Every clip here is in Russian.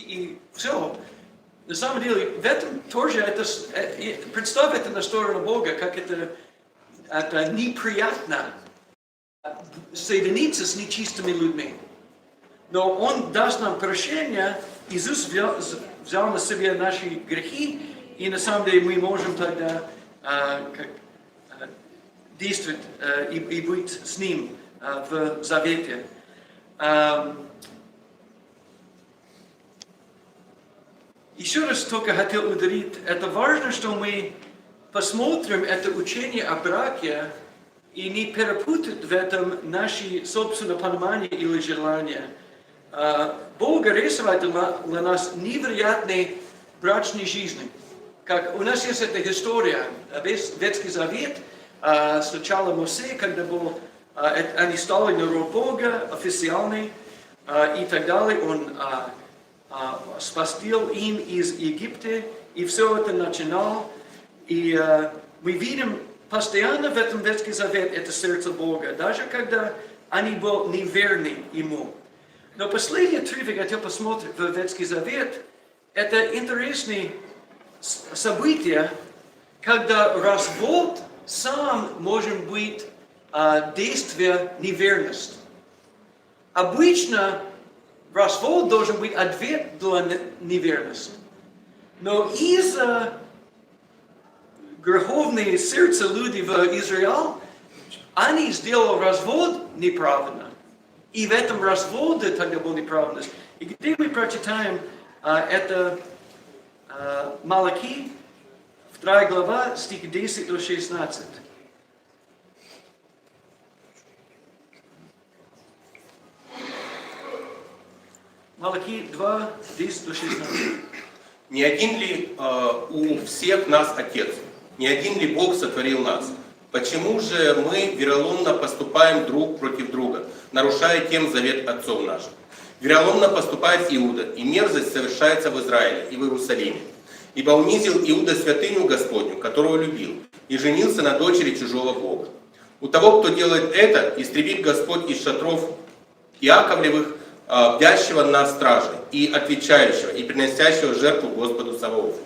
и все. На самом деле, в этом тоже, представь это на сторону Бога, как это неприятно соединиться с нечистыми людьми. Но Он даст нам прощение, Иисус взял на себя наши грехи, и на самом деле мы можем тогда действовать и быть с Ним в завете. Еще раз только хотел ударить, это важно, что мы посмотрим это учение о браке и не перепутать в этом наши собственные понимания или желания. Бог рисует для нас невероятные брачные жизни. Как у нас есть эта история, Ветский Завет, сначала Моисей, когда они стали народ Бога, официальный, и так далее, он спасил им из Египта, и все это начинал. И мы видим постоянно в этом Ветский Завет это сердце Бога, даже когда они были неверны Ему. Но последний отрывок, хотел посмотреть в Ветский Завет, это интересное событие, когда развод сам может быть действие неверности. Обычно развод должен быть ответ для неверности. Но из-за греховного сердца людей в Израиле, они сделали развод неправильно. И в этом разводе тогда была неправильность. И где мы прочитаем это Малахи, 2 глава, стихи 10 до 16. Малахи 2, 10 до 16. Не один ли у всех нас Отец? Не один ли Бог сотворил нас? Почему же мы вероломно поступаем друг против друга, нарушая тем завет отцов наших? Вероломно поступает Иуда, и мерзость совершается в Израиле и в Иерусалиме. Ибо унизил Иуда святыню Господню, которую любил, и женился на дочери чужого Бога. У того, кто делает это, истребит Господь из шатров Иаковлевых, бдящего на страже, и отвечающего, и приносящего жертву Господу Саваофу.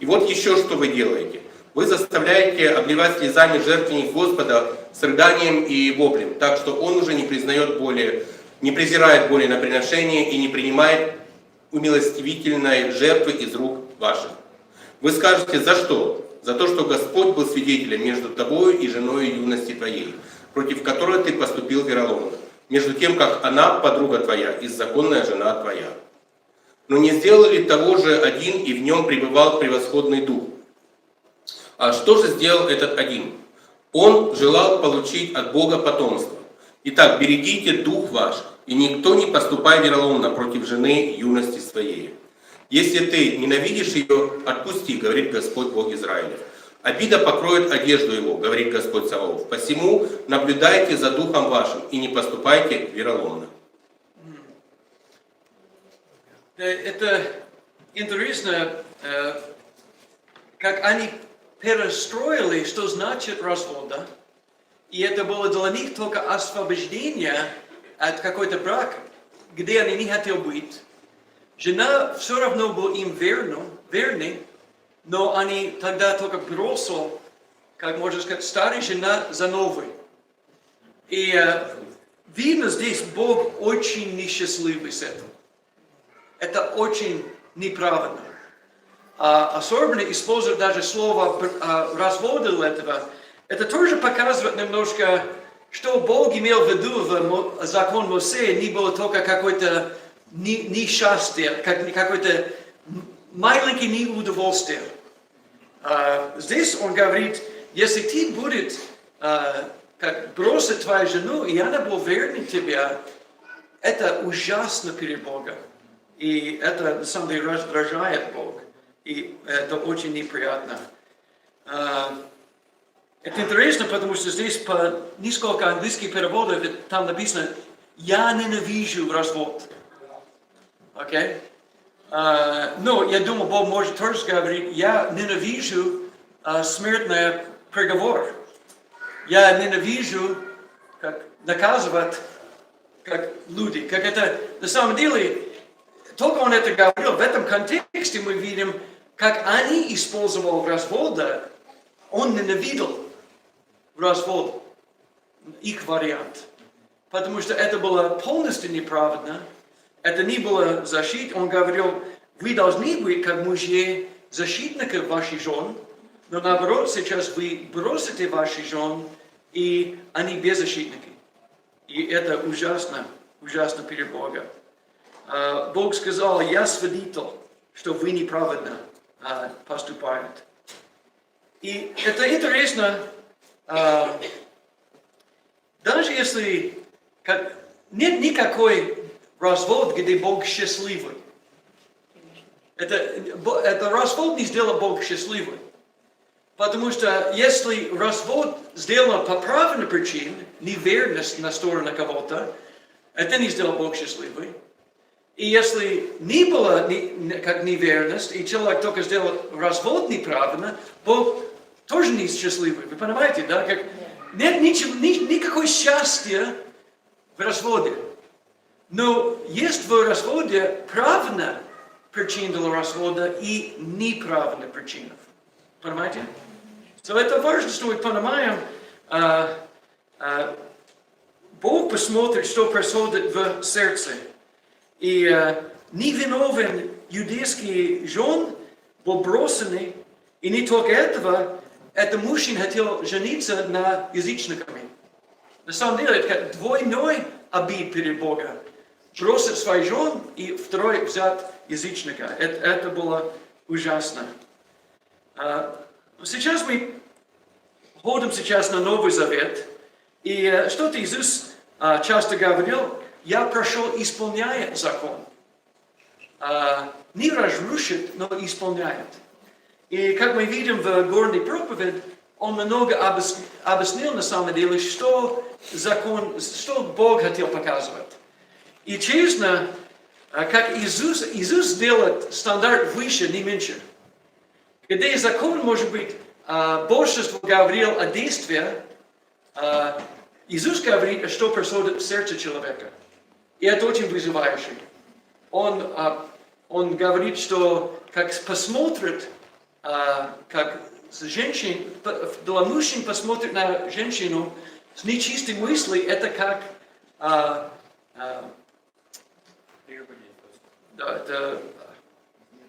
И вот еще что вы делаете. Вы заставляете обливать слезами жертвенник Господа с рыданием и воплем, так что Он уже не презирает более на приношение и не принимает умилостивительной жертвы из рук ваших. Вы скажете, за что? За то, что Господь был свидетелем между тобою и женой юности твоей, против которой ты поступил вероломно, между тем, как она подруга твоя и законная жена твоя. Но не сделал ли того же один, и в нем пребывал превосходный дух? А что же сделал этот один? Он желал получить от Бога потомство. Итак, берегите дух ваш, и никто не поступай вероломно против жены юности своей. Если ты ненавидишь ее, отпусти, говорит Господь Бог Израилев. Обида покроет одежду его, говорит Господь Саваоф. Посему наблюдайте за духом вашим и не поступайте вероломно. Это интересно, как они перестроили, что значит развод, да? И это было для них только освобождение от какой-то брака, где они не хотели быть. Жена все равно была им верной, но они тогда только бросили, как можно сказать, старая жена за новой. И видно здесь, Бог очень несчастливый с этим. Это очень неправильно. Особенно использовать даже слово развода для этого. Это тоже показывает немножко, что Бог имел в виду в закон Моисея, не было только какое-то несчастье, какое-то маленькое неудовольствие. Здесь он говорит, если ты будешь бросить твою жену, и она была верна тебе, это ужасно перед Богом. И это, на самом деле, раздражает Бога. И это очень неприятно. Это интересно, потому что здесь по несколько английских переводов там написано «Я ненавижу развод». Окей? Но я думаю, Бог может тоже говорить «Я ненавижу смертный приговор». Я ненавижу как наказывать как люди. Как это на самом деле только он это говорил, в этом контексте мы видим, как они использовали развода, он ненавидел развод, их вариант. Потому что это было полностью неправильно, это не было защиты. Он говорил, вы должны быть как мужья защитники ваших жен, но наоборот, сейчас вы бросите ваших жен, и они беззащитники. И это ужасно, ужасно перед Богом. Бог сказал, я свидетель, что вы неправильно поступаете. И это интересно, даже если нет никакой развод, где Бог счастливый. Это развод не сделал Бог счастливым. Потому что если развод сделан по правильной причине, неверность на сторону кого-то, это не сделал Бог счастливым. И если не было как неверность, и человек только сделал развод неправильно, Бог тоже не счастливый. Вы понимаете, да? Нет никакого счастья в разводе. Но есть в разводе правильная причина для развода и неправильная причина. Понимаете? Это важно, что мы понимаем, Бог посмотрит, что происходит в сердце. И невиновен иудейский жен был брошенный, и не только этого, этот мужчина хотел жениться на язычниками. На самом деле, это двойной обид перед Богом. Бросить свою жену и второй взять язычника. Это было ужасно. Сейчас мы ходим сейчас на Новый Завет, и что-то Иисус часто говорил, я пришел исполняет закон. Не разрушит, но исполняет. И как мы видим в горной проповеди, он много объяснил на самом деле, что закон, что Бог хотел показывать. И честно, как Иисус делает стандарт выше, не меньше. Где закон, может быть, большинство говорил о действии, Иисус говорит, что происходит в сердце человека. И это очень вызывающе. Он говорит, что как посмотрит, как женщина, для мужчин посмотрит на женщину с нечистой мыслью, это как это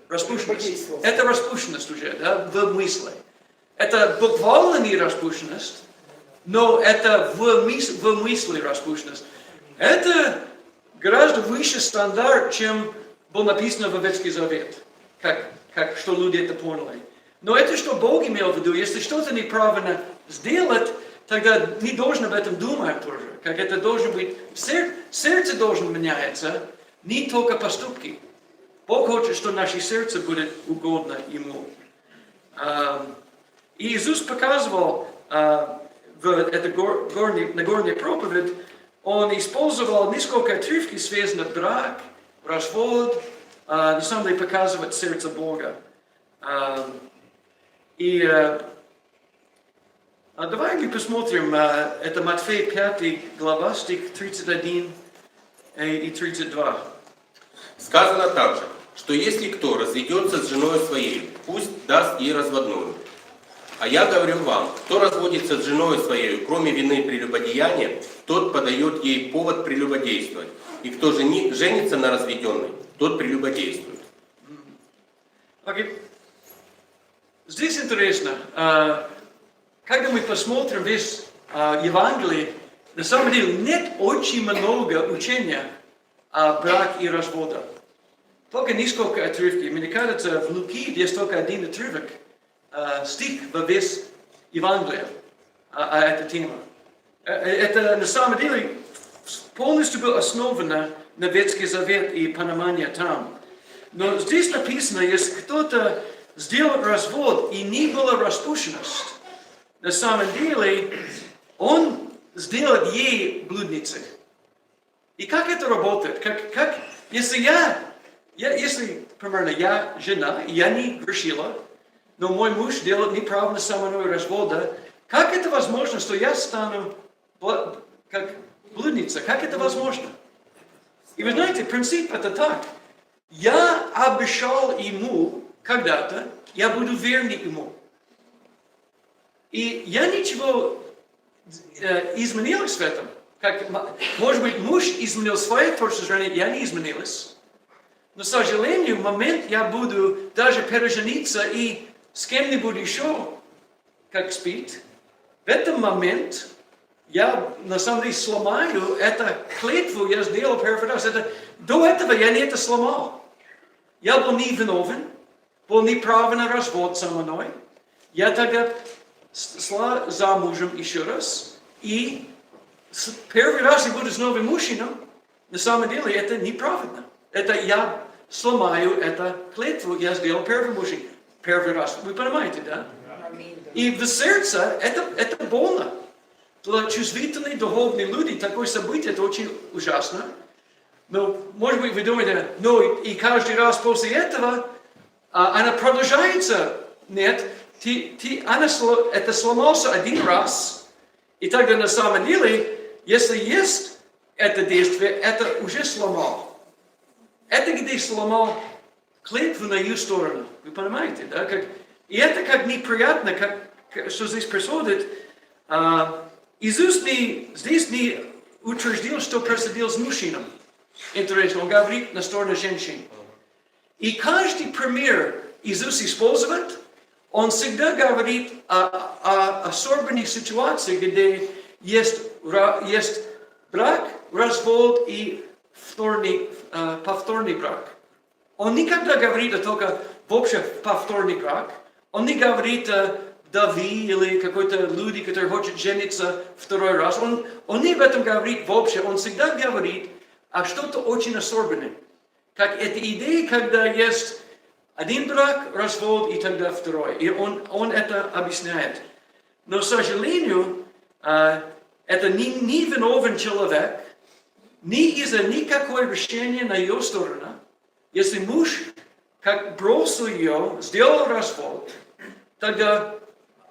распущенность. Это распущенность уже, да, в мысли. Это буквально не распущенность, но это в мысли распущенность. Это гораздо выше стандарт, чем было написано в Ветхий Завет, что люди это поняли. Но это что Бог имел в виду, если что-то неправильно сделать, тогда не должен об этом думать тоже. Как это должен быть, сердце должно меняться, не только поступки. Бог хочет, что наше сердце будет угодно Ему. И Иисус показывал на горной проповедь, Он использовал несколько отрывки, связанных брак, развод, на самом деле показывать сердце Бога. И давай мы посмотрим, это Матфея 5 глава, стих 31 и 32. Сказано также, что если кто разведется с женой своей, пусть даст ей разводную. А я говорю вам, кто разводится с женой своей, кроме вины прелюбодеяния, тот подает ей повод прелюбодействовать. И кто же женится на разведенной, тот прелюбодействует. Okay. Здесь интересно, когда мы посмотрим весь Евангелие, на самом деле нет очень много учения о браке и разводе. Только несколько отрывков. Мне кажется, в Луки есть только один отрывок, стих во весь Евангелие о этой теме. Это на самом деле полностью было основано на Ветхий Завет и понимание там. Но здесь написано, если кто-то сделал развод и не была распущенность, на самом деле он сделает ей блудницей. И как это работает? Если, примерно, я жена, и я не грешила, но мой муж делает неправильно со мной развода, как это возможно, что я стану как блудница? Как это возможно? И вы знаете, принцип это так. Я обещал ему когда-то, я буду верный ему. И я ничего изменилось в этом. Как, может быть, муж изменил свое точку зрения, я не изменилась. Но, к сожалению, в момент я буду даже пережениться и с кем-нибудь еще, как спит, в этот момент я, на самом деле, сломаю эту клятву, я сделал первый раз. До этого я не это сломал. Я был не виновен, был неправ на развод со мной. Я тогда шла замужем еще раз, и первый раз я буду с новым мужчиной. На самом деле это неправильно. Это я сломаю эту клятву, я сделал первый раз. Вы понимаете, да? И в сердце это больно. Для чувствительных духовных людей такое событие, это очень ужасно. Но, может быть, вы думаете, ну и каждый раз после этого она продолжается. Нет, это сломался один раз. И тогда на самом деле, если есть это действие, это уже сломал. Это где сломал клятву на ее сторону. Вы понимаете, да? И это как неприятно, что здесь происходит. Иисус здесь не утверждал, что происходило с мужчиной. Интересно, он говорит на сторону женщин. И каждый пример Иисус использует, он всегда говорит о особенных ситуациях, где есть брак, развод и повторный брак. Он никогда говорит только вообще повторный брак. Он не говорит Дави или какой-то люди, которые хотят жениться второй раз. Он не об этом говорит вообще. Он всегда говорит о что-то очень особенное. Как эта идея, когда есть один брак, развод и тогда второй. И он это объясняет. Но, к сожалению, это не виновен человек, не из-за никакого решения на ее сторону. Если муж как бросил ее, сделал развод, тогда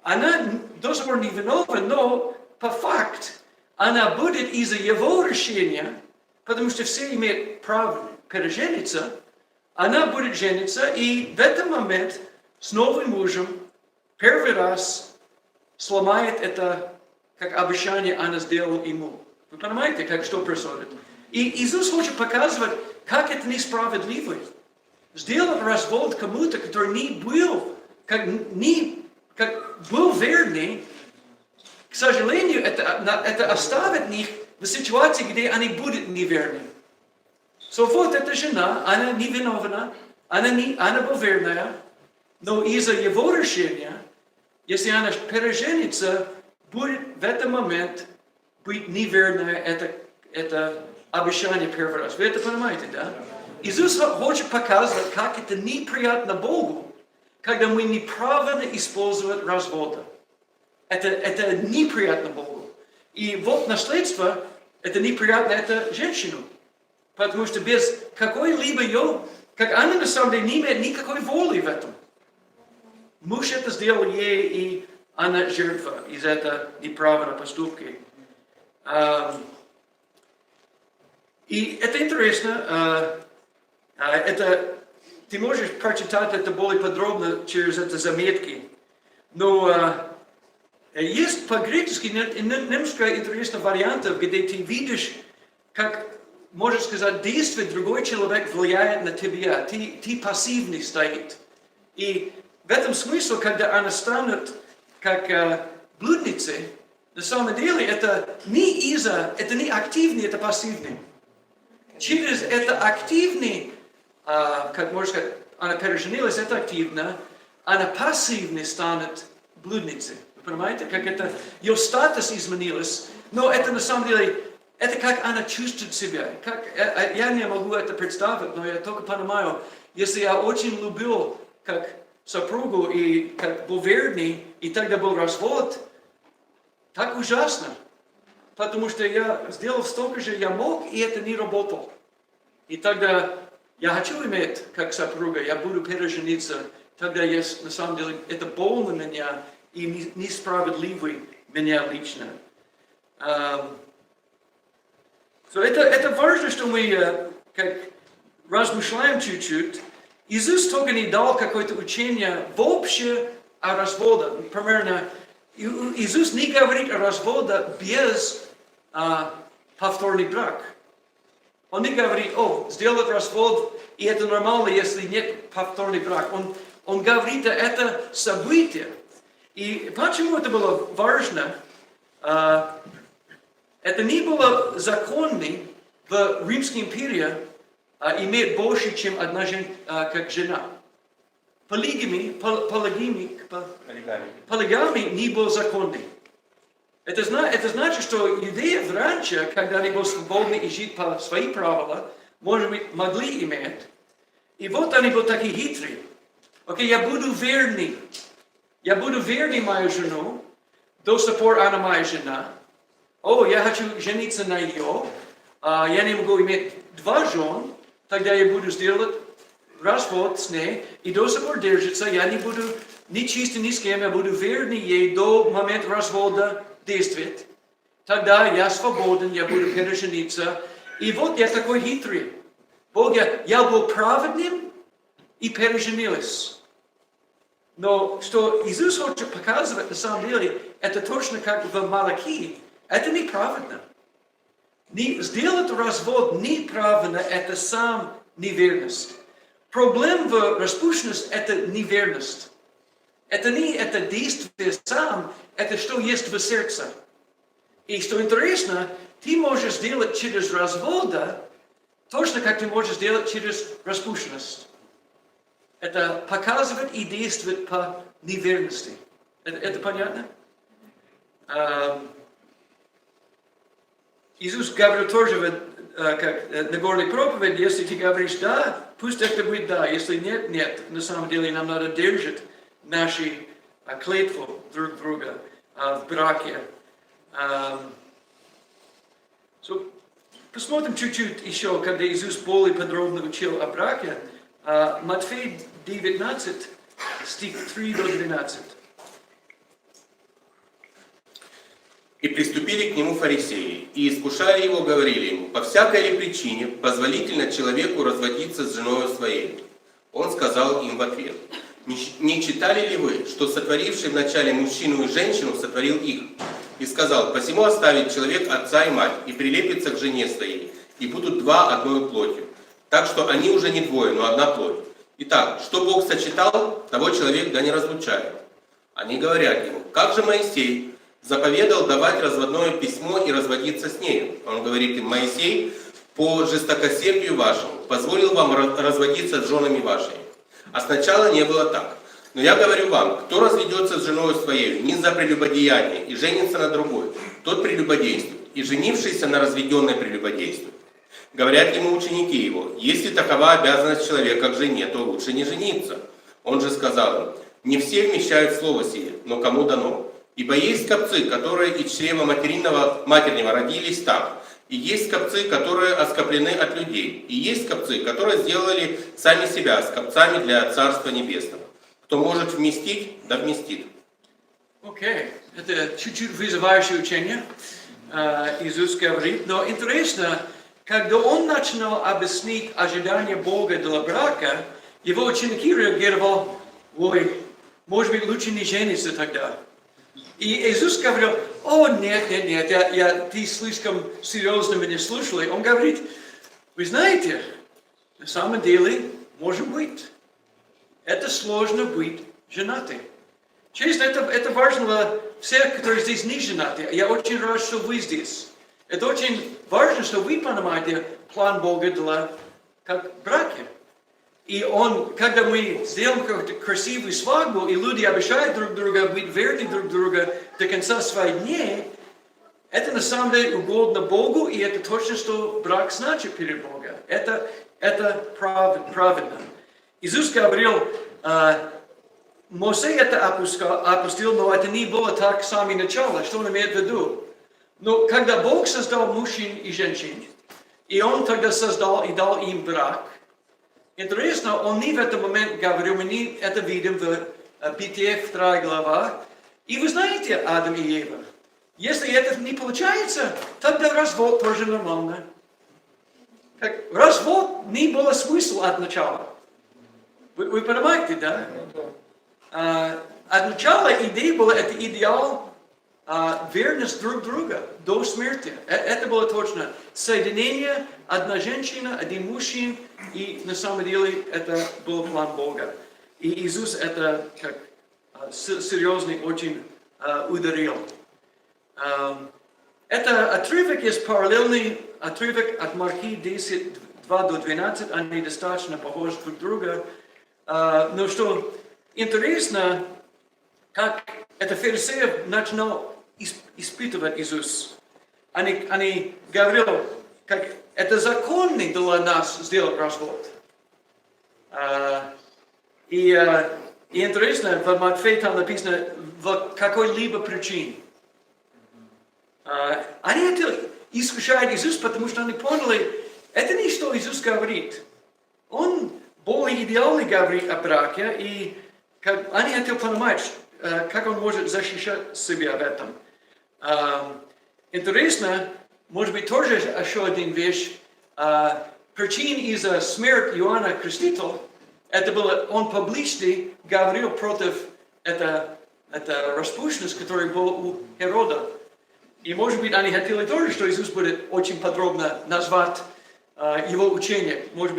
она до сих пор не виновна, но по факту она будет из-за его решения, потому что все имеют право пережениться, она будет жениться, и в этот момент с новым мужем первый раз сломает это, как обещание она сделала ему. Вы понимаете, что происходит? И Иисус хочет показывать, как это несправедливо. Сделать развод кому-то, который не был, как был верный, к сожалению, это оставит их в ситуации, где они будут неверны. Вот эта жена, она не виновна, она была верная, но из-за его решения, если она переженится, будет в этот момент быть неверная, это обещание первый раз. Вы это понимаете, да? Иисус хочет показывать, как это неприятно Богу, когда мы неправильно используем развода. Это неприятно Богу. И вот наследство, это неприятно это женщину. Потому что без какой-либо ее, как она на самом деле не имеет никакой воли в этом. Муж это сделал ей, и она жертва из этого неправильного поступка. И это интересно. Ты можешь прочитать это более подробно через эти заметки. Но есть по-гречески немножко интересных вариантов, где ты видишь, как, можно сказать, действие другой человек влияет на тебя. Ты пассивный стоит. И в этом смысле, когда она станет как блудницей, на самом деле это не активный, это пассивный. Через это активный, как можно сказать, она переженилась, это активно, она пассивно станет блудницей. Вы понимаете, как это, ее статус изменился, но это на самом деле, это как она чувствует себя. Я не могу это представить, но я только понимаю, если я очень любил как супругу и как был верный, и тогда был развод, так ужасно. Потому что я сделал столько же я мог, и это не работало. И тогда я хочу иметь как супруга, я буду пережениться. Тогда есть, на самом деле, это больно меня и несправедливо меня лично. Это важно, что мы размышляем чуть-чуть, Иисус только не дал какое-то учение вообще о разводе. Примерно, Иисус не говорит о разводе без повторный брак. Он не говорит, сделать развод, и это нормально, если нет повторный брак. Он говорит, это событие. И почему это было важно? Это не было законно в Римской империи иметь больше, чем одна как жена. Полигамия не был законной. Это значит, что иудеев раньше, когда они были свободны и жить по своим правилам, может быть, могли иметь. И вот они были такие хитрые. Окей, я буду верный мою жену, до сих пор она моя жена. Я хочу жениться на нее, я не могу иметь два жен, тогда я буду сделать развод с ней, и до сих пор держится, я не буду ни чистый, ни с кем, я буду верный ей до момента развода действовать. Тогда я свободен, я буду пережениться. И вот я такой хитрый. Бог, я был праведным и переженилась. Но что Иисус хочет показывать, на самом деле, это точно как в Малахии. Это неправильно. Сделать развод неправильно, это сам неверность. Проблема в распущенности – это неверность. Это не это действие сам, это что есть в сердце. И что интересно, ты можешь сделать через развода, точно как ты можешь сделать через распущенность. Это показывает и действует по неверности. Это понятно? Иисус говорил тоже, как на горной проповеди, если ты говоришь «да», пусть это будет «да», если нет, нет. На самом деле нам надо держать наши клятвы друг друга в браке. Посмотрим чуть-чуть еще, когда Иисус более подробно учил о браке. Матфей 19, стих 3 до 12. И приступили к нему фарисеи, и, искушая его, говорили ему, по всякой ли причине позволительно человеку разводиться с женою своей? Он сказал им в ответ, не читали ли вы, что сотворивший вначале мужчину и женщину сотворил их? И сказал, посему оставит человек отца и мать, и прилепится к жене своей, и будут два одною плотью. Так что они уже не двое, но одна плоть. Итак, что Бог сочетал, того человек да не разлучает. Они говорят ему, как же Моисей заповедал давать разводное письмо и разводиться с нею? Он говорит им, Моисей по жестокосердию вашему позволил вам разводиться с женами вашими. А сначала не было так. Но я говорю вам, кто разведется с женой своей не за прелюбодеяние и женится на другой, тот прелюбодействует, и женившийся на разведенной прелюбодействует. Говорят ему ученики его, если такова обязанность человека к жене, то лучше не жениться. Он же сказал им, не все вмещают слово сие, но кому дано. Ибо есть скопцы, которые из чрева матернего родились так, и есть скопцы, которые оскоплены от людей, и есть скопцы, которые сделали сами себя скопцами для Царства Небесного. Кто может вместить, да вместит. Окей, это чуть-чуть вызывающее учение. Иисус говорит, но интересно, когда он начинал объяснить ожидания Бога для брака, его ученики реагировали, может быть, лучше не жениться тогда. И Иисус говорил, нет, ты слишком серьезно меня слушали. Он говорит, вы знаете, на самом деле, может быть, это сложно быть женатым. Честно, это важно для всех, которые здесь не женаты. Я очень рад, что вы здесь. Это очень важно, что вы понимаете план Бога для брака. И когда мы сделаем какую-то красивую свадьбу, и люди обещают друг друга быть верны друг другу до конца своих дней, это на самом деле угодно Богу, и это точно, что брак значит перед Богом. Это правильно. Иисус говорил, Моисей это опустил, но это не было так с самого начала. Что он имеет в виду? Но когда Бог создал мужчин и женщин, и Он тогда создал и дал им брак, интересно, Он не в этот момент говорил, мы не это видим в Бытие 2 глава, и вы знаете Адам и Ева. Если это не получается, тогда развод тоже нормально. как развод не было смысла от начала. Вы понимаете, да? От начала идея была, это идеал верность друг друга до смерти. Это было точно соединение, одна женщина, один мужчина, и на самом деле это был план Бога. И Иисус это как серьезный очень ударил. Это отрывок есть параллельный отрывок от Марки 10, 2 до 12, они достаточно похожи друг друга. Но что интересно, как это фарисеев начинал испытывать Иисус. Они говорили, как это законный для нас сделать развод. И интересно, в Матфея там написано, в какой-либо причине. Они это искушают Иисус, потому что они поняли, это не что Иисус говорит. Он более идеально говорит о браке, и они хотели понимать, как он может защищать себя в этом. Интересно, может быть, тоже еще один вещь. Причин из-за смерти Иоанна Крестителя, это было, он публично говорил против это распущенность, которая была у Heroda. И может быть, они хотели тоже, что Иисус будет очень подробно назвать его учение. Может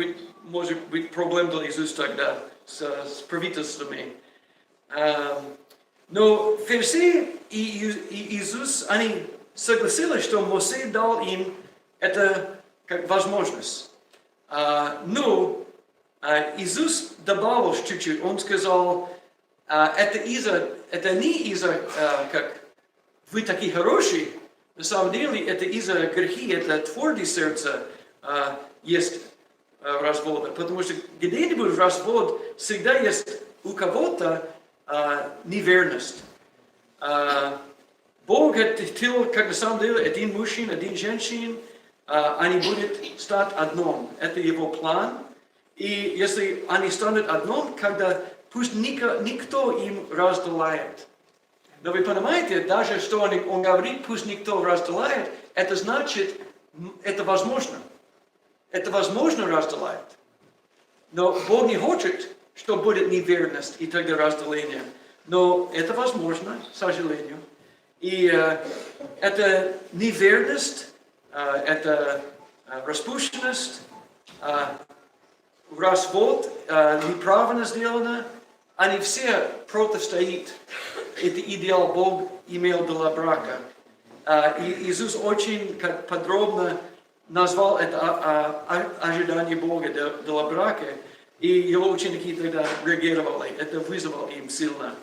быть, проблем для Иисуса тогда с правительствами. Но фарисеи и Иисус, они согласились, что Моисей дал им это как возможность. Но Иисус добавил чуть-чуть. Он сказал, это не из-за, как вы такие хорошие, на самом деле это из-за грехи, это твердое сердце есть развод. Потому что где-нибудь развод всегда есть у кого-то неверность. Бог хотел, как на самом деле, один мужчина, один женщина, они будут стать одном. Это его план. И если они станут одном, когда пусть никто им разделяет. Но вы понимаете, даже что он говорит, пусть никто разделяет, это значит, это возможно. Это возможно разделять. Но Бог не хочет, что будет неверность и тогда разделение. Но это возможно, к сожалению. И это неверность, это распущенность, развод, неправильно сделано. Они все противостоят. Это идеал Бог имел для брака. И Иисус очень подробно назвал это ожидание Бога для брака. И его ученики тогда реагировали. Это вызвало им сильно.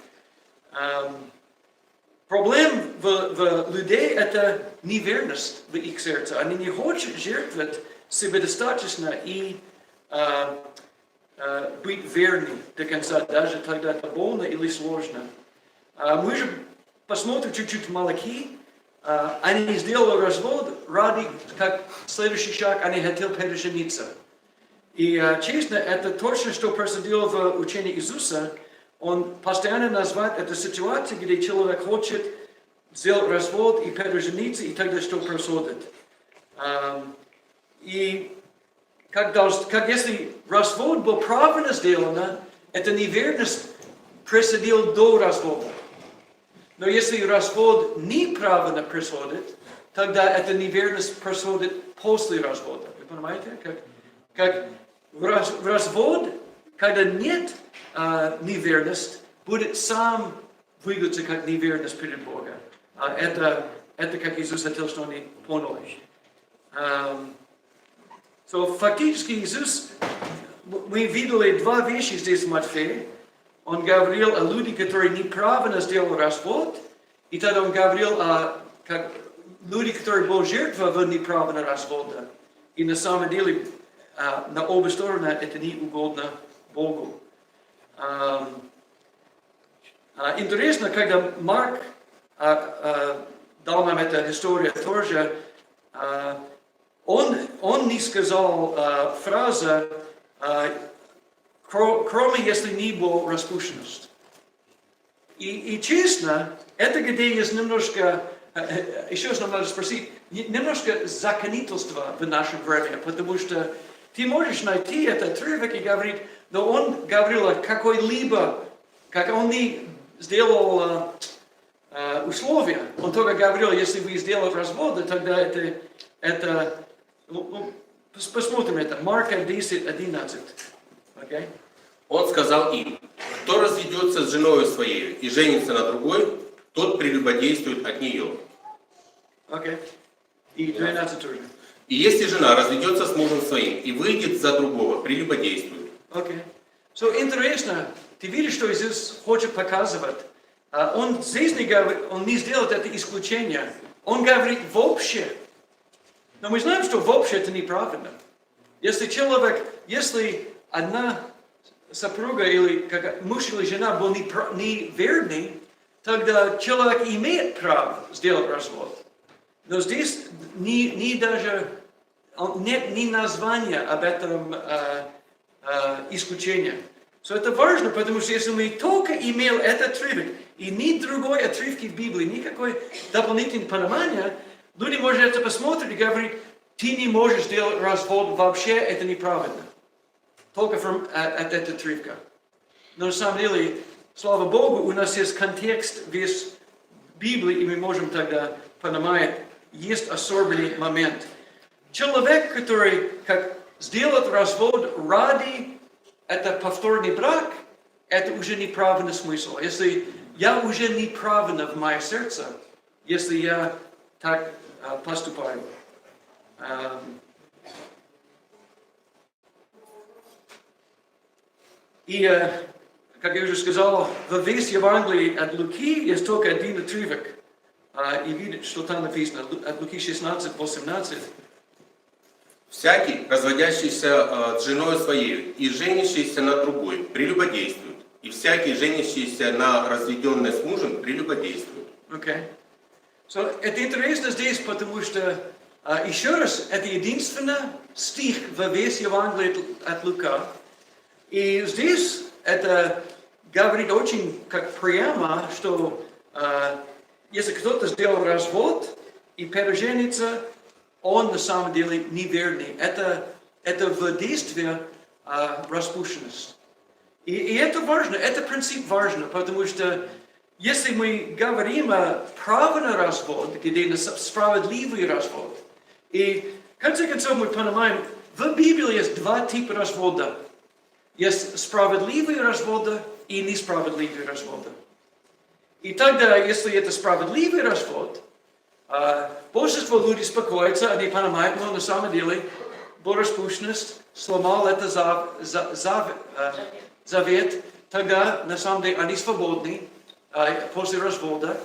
Проблема в людей – это неверность в их сердце. Они не хотят жертвовать себе достаточно и быть верными до конца, даже тогда это больно или сложно. Мы же посмотрим чуть-чуть в Малахии. Они сделали развод ради, как следующий шаг, они хотели пережениться. И честно, это точно, что происходило в учении Иисуса. Он постоянно называет эту ситуацию, где человек хочет сделать развод и пережениться, и тогда что происходит. И как если развод был правильно сделан, это неверность происходила до развода. Но если развод неправильно происходит, тогда эта неверность происходит после развода. Вы понимаете? Как в развод, когда нет неверность, будет сам выглядеть как неверность перед Богом. Это как Иисус хотел, что они поняли. Фактически Иисус, мы видели два вещи здесь в Матфея. Он говорил о людях, которые неправильно сделали развод, и тогда он говорил о людях, которые были жертвой в неправильном разводе. И на самом деле, на обе стороны это не угодно Богу. Интересно, когда Марк дал нам эту историю тоже, он не сказал фразу, кроме если не было распущенность. И честно, это где есть немножко, еще раз нам надо спросить, немножко законительство в наше время, потому что ты можешь найти этот отрывок и говорить, но он говорил о какой-либо, как он не сделал условия. Он только говорил, если вы сделаете развод, тогда это посмотрим это, Марка 10:11. Okay? Он сказал им: кто разведется с женой своей и женится на другой, тот прелюбодействует от нее. Okay. И 12 тоже. И если жена разведется с мужем своим и выйдет за другого, прелюбодействует. Okay. So, интересно, ты видишь, что Иисус хочет показывать. Он здесь не говорит, он не сделает это исключение. Он говорит вообще. Но мы знаем, что вообще это неправильно. Если человек, если одна супруга или как муж или жена был неверный, тогда человек имеет право сделать развод. Но здесь нет ни названия об этом исключении. So, это важно, потому что если мы только имели этот отрывок, и ни другой отрывки в Библии, никакой дополнительного понимания, люди могут это посмотреть и говорить, ты не можешь сделать развод, вообще это неправильно. Только от этого отрывка. Но на самом деле, слава Богу, у нас есть контекст весь Библии, и мы можем тогда понимать, есть особенный момент. Человек, который сделает развод ради это повторный брак, это уже неправильный смысл. Если я уже неправильно в моем сердце, если я так поступаю. И, как я уже сказал, в весь Евангелии от Луки есть только один отрывок. И видите, что там написано, от Луки 16:18. Всякий, разводящийся с женой своей и женящийся на другой, прелюбодействует. И всякий, женящийся на разведенной с мужем, прелюбодействует. Okay. So, это интересно здесь, потому что, еще раз, это единственный стих в весь Евангелии от Лука. И здесь это говорит очень как прямо, что если кто-то сделал развод и переженится, он на самом деле неверный. Это в действии распущенность. И это важно, это принцип важно, потому что если мы говорим о правильном разводе, где справедливый развод, и в конце концов мы понимаем, в Библии есть два типа развода. Есть справедливый развод и несправедливый развод. И тогда, если это справедливый развод, большинство людей беспокоятся, они понимают, но на самом деле была распущенность, сломал это завет, тогда на самом деле они свободны после развода.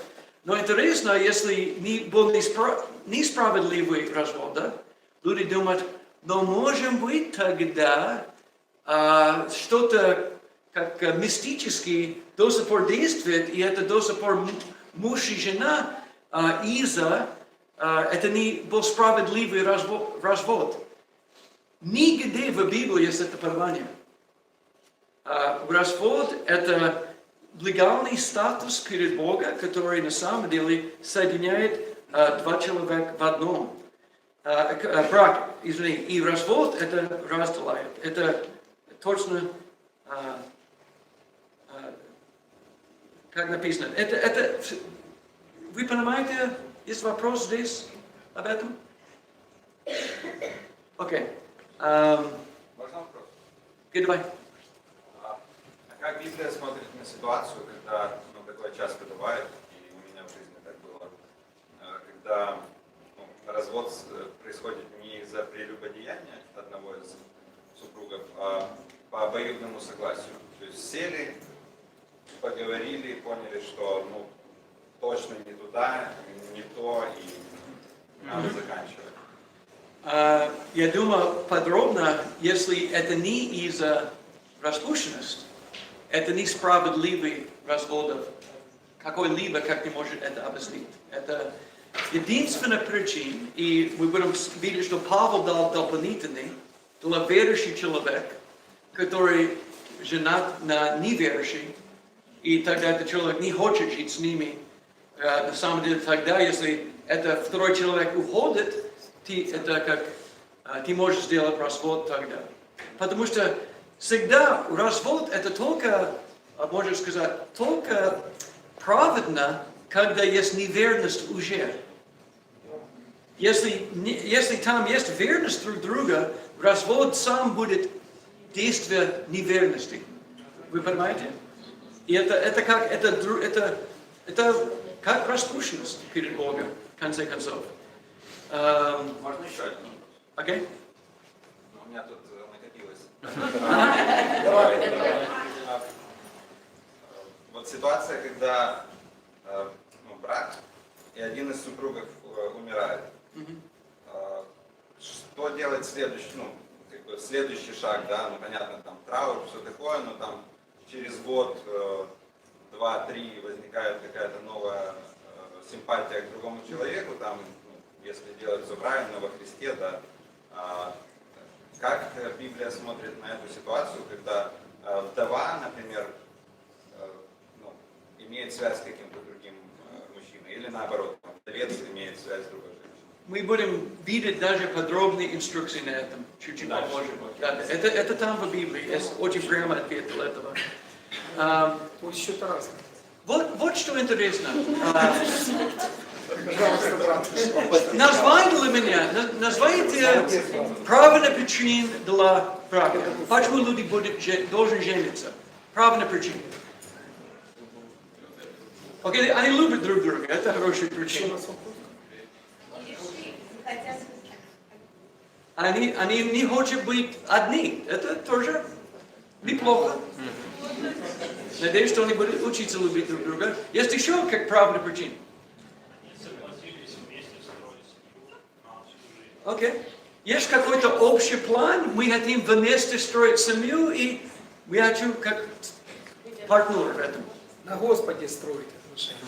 Но интересно, если был несправедливый развод, люди думают, но может быть тогда что-то как мистически до сих пор действует, и это до сих пор муж и жена это не был справедливый развод. Нигде в Библии есть это понимание. Развод – это легальный статус перед Богом, который на самом деле соединяет два человека в одном. Брак, извини, и развод – это разделяет. Это точно, как написано. Вы понимаете, есть вопрос здесь об этом? Окей. Можно вопрос? Давай. Как Библия смотрит на ситуацию, когда такое часто бывает, и у меня в жизни так было, когда развод происходит не из-за прелюбодеяния одного из супругов, а по обоюдному согласию. То есть сели, поговорили, поняли, что точно не туда, не то, и надо заканчивать. Я думаю, подробно, если это не из-за распущенности, это несправедливый развод, какой-либо, как не может это объяснить. Это единственная причина, и мы будем видеть, что Павел дал дополнительный для верующий человек, который женат на неверующий, и тогда этот человек не хочет жить с ними. На самом деле, тогда, если это второй человек уходит, ты можешь сделать развод тогда. Потому что всегда развод это только, можно сказать, только праведно, когда есть неверность уже. Если там есть верность друг друга, развод сам будет действие неверности. Вы понимаете? И это как распущенность перед Богом, в конце концов. Можно еще один? Окей? У меня тут накопилось. Вот ситуация, когда брак, и один из супругов умирает. Что делать следующий шаг, да, ну понятно, там траур, все такое, но там через год, 2-3 возникает какая-то новая симпатия к другому человеку, там, если делать все правильно во Христе, да, как Библия смотрит на эту ситуацию, когда вдова, например, имеет связь с каким-то другим мужчиной, или наоборот, вдовец имеет связь с другой женщиной. Мы будем видеть даже подробные инструкции на этом чуть-чуть попозже. Да, это там в Библии, есть очень прямо ответ для этого. Счет раз. Вот что интересно. Название для меня, назовите правильные причины для брака. Почему люди должны жениться? Правильная причина. Окей, они любят друг друга, это хорошая причина. Они не хотят быть одни, это тоже неплохо. Надеюсь, что они будут учиться любить друг друга. Есть еще как правильная причина. Окей. Есть какой-то общий план, мы хотим вместе строить семью, и мы хотим как партнер в этом. На Господе строить отношения.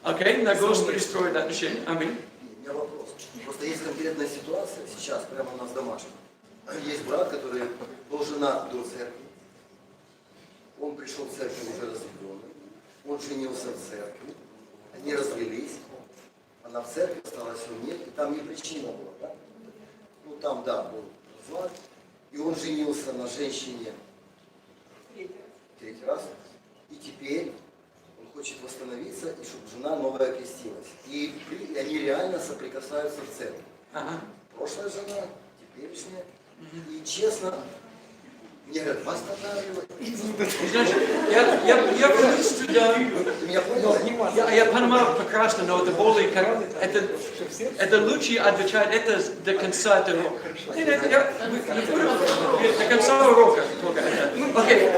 Окей, на Господе строить отношения. Аминь. У меня вопрос. Просто есть конкретная ситуация сейчас, прямо у нас домашняя. Есть брат, который был женат до церкви. Он пришел в церковь уже разведенный. Он женился в церкви. Они развелись. Она в церкви осталась у них. И там не причина была, да? Ну там, да, был развод. И он женился на женщине третий раз. И теперь он хочет восстановиться, и чтобы жена новая крестилась. И они реально соприкасаются в церкви. Ага. Прошлая жена, теперешняя. И честно, мне говорят, восстанавливать. Знаешь, я вернусь туда. Ты меня понял? Я понимаю прекрасно, но это более как... Это лучше отвечать это до конца этого урока. До конца урока только это. Окей.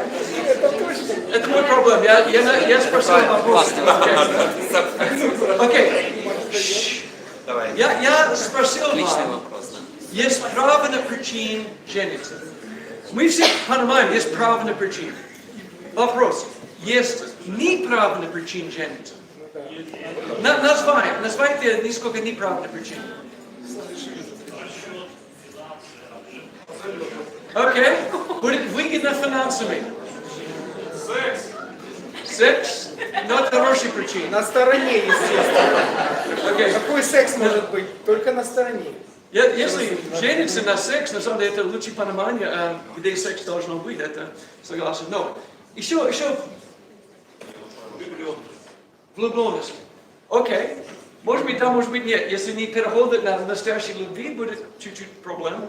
Это мой проблем. Я спросил вопрос. Окей. Я спросил вам, есть правильная причина жениться. Мы все понимаем, есть правильная причина. Вопрос, есть неправильная причина жениться. Назвайте несколько неправильных причин. Окей. Будет выгодно финансами. Секс? Но это хорошая причина. На стороне, естественно. Okay. Какой секс может быть? Только на стороне. Если жениться на секс, на самом деле это лучшее понимание, где секс должно быть, это согласен. Но еще влюбленность. Окей. Может быть, да, может быть, нет. Если не переходит на настоящей любви, будет чуть-чуть проблем.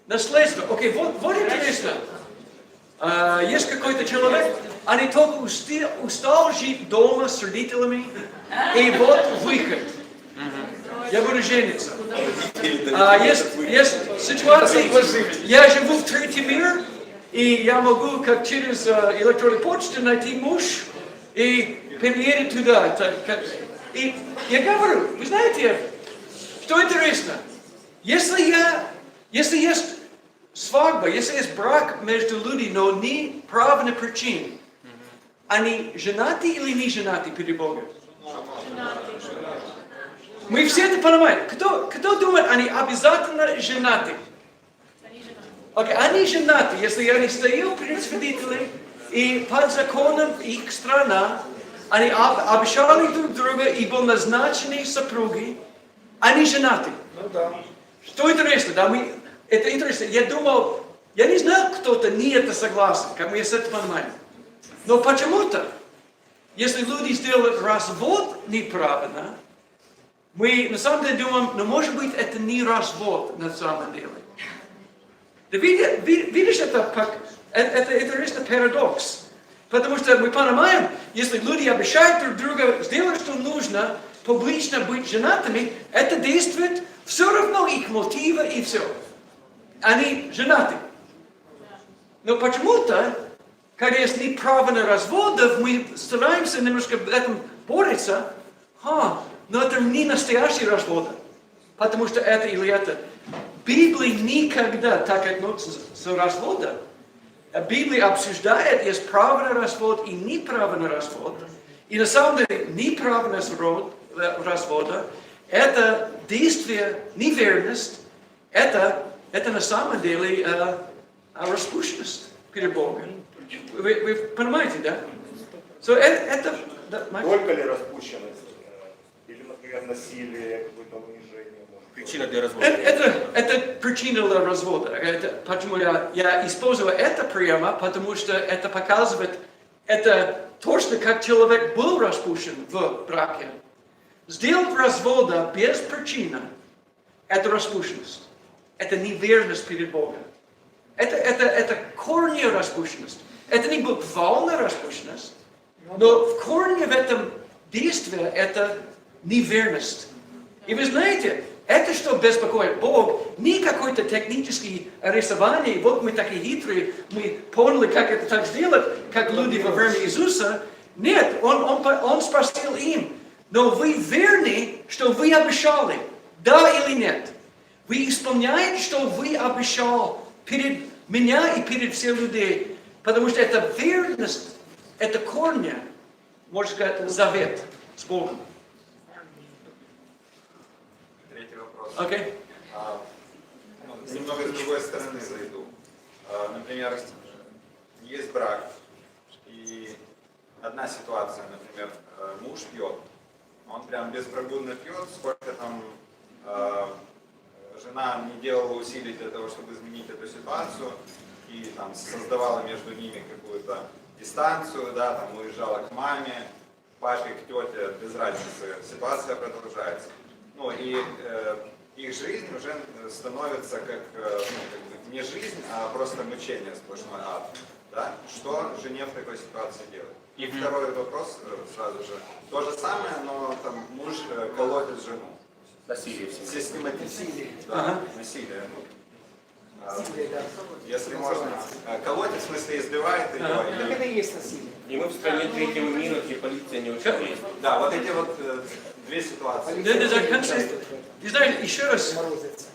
Наследство. Окей, вот интересно. Есть какой-то человек, они только устал жить дома с родителями, и вот выход. Я буду жениться. Есть ситуации, я живу в третьем мире, и я могу как через электронную почту найти муж и переедет туда. И я говорю, вы знаете, что интересно? Если есть свадьба, если есть брак между людьми, но не правильной причины, они женаты или не женаты перед Богом? Мы все это понимаем. Кто думает, они обязательно женаты? Окей, они женаты, если они стоят перед свидетелями, и под законом их страна, они обещали друг друга и были назначены супруги, они женаты. Ну да. Что интересно, да, это интересно, я думал, я не знал, кто-то не это согласен, как мы с этим понимаем. Но почему-то, если люди сделают развод неправильно, мы на самом деле думаем, ну может быть это не развод на самом деле. Ты видишь, это интересный парадокс. Потому что мы понимаем, если люди обещают друг другу сделать, что нужно, публично быть женатыми, это действует все равно их мотивы и все. Они женаты. Но почему-то, когда есть неправильный развод, мы стараемся немножко в этом бороться, но это не настоящий развод. Потому что это или это. Библия никогда так относится к разводу. Библия обсуждает, есть правильный развод и неправильный развод. И на самом деле неправильный развод это действие, неверность, это на самом деле распущенность перед Богом. Вы понимаете, да? Только ли распущенность? Или, например, насилие, какое-то унижение? Причина для развода. Это причина для развода. Почему я использую это прямо, потому что это показывает, это точно как человек был распущен в браке. Сделать развода без причины – это распущенность. Это неверность перед Богом. Это корни распущенность. Это не буквально распущенность, но в корне в этом действии это неверность. И вы знаете, это что беспокоит Бог, не какое-то техническое рисование, вот мы такие хитрые, мы поняли, как это так сделать, как люди во время Иисуса. Нет, он спросил им, но вы верны, что вы обещали, да или нет? Вы исполняете, что вы обещали перед меня и перед всеми людьми, потому что это верность, это корни, можно сказать, завет с Богом. Третий вопрос. Окей. Немного с другой стороны зайду. Например, есть брак, и одна ситуация, например, муж пьет, он прям беспробудно пьет, сколько там жена не делала усилий для того, чтобы изменить эту ситуацию, и там создавала между ними какую-то дистанцию, да, там уезжала к маме, папе, к тете, без разницы, ситуация продолжается. Ну и их жизнь уже становится как бы не жизнь, а просто мучение, сплошной ад. Да? Что жене в такой ситуации делать? И второй вопрос сразу же. То же самое, но там муж колотит жену. Насилие. Систематически. Да, насилие. Если можно. Колотит, в смысле, избивает ее. Так это и есть насилие. И мы в стране третьего мира, где полиция не очень есть. Да, вот эти вот две ситуации. Не знаю, еще раз,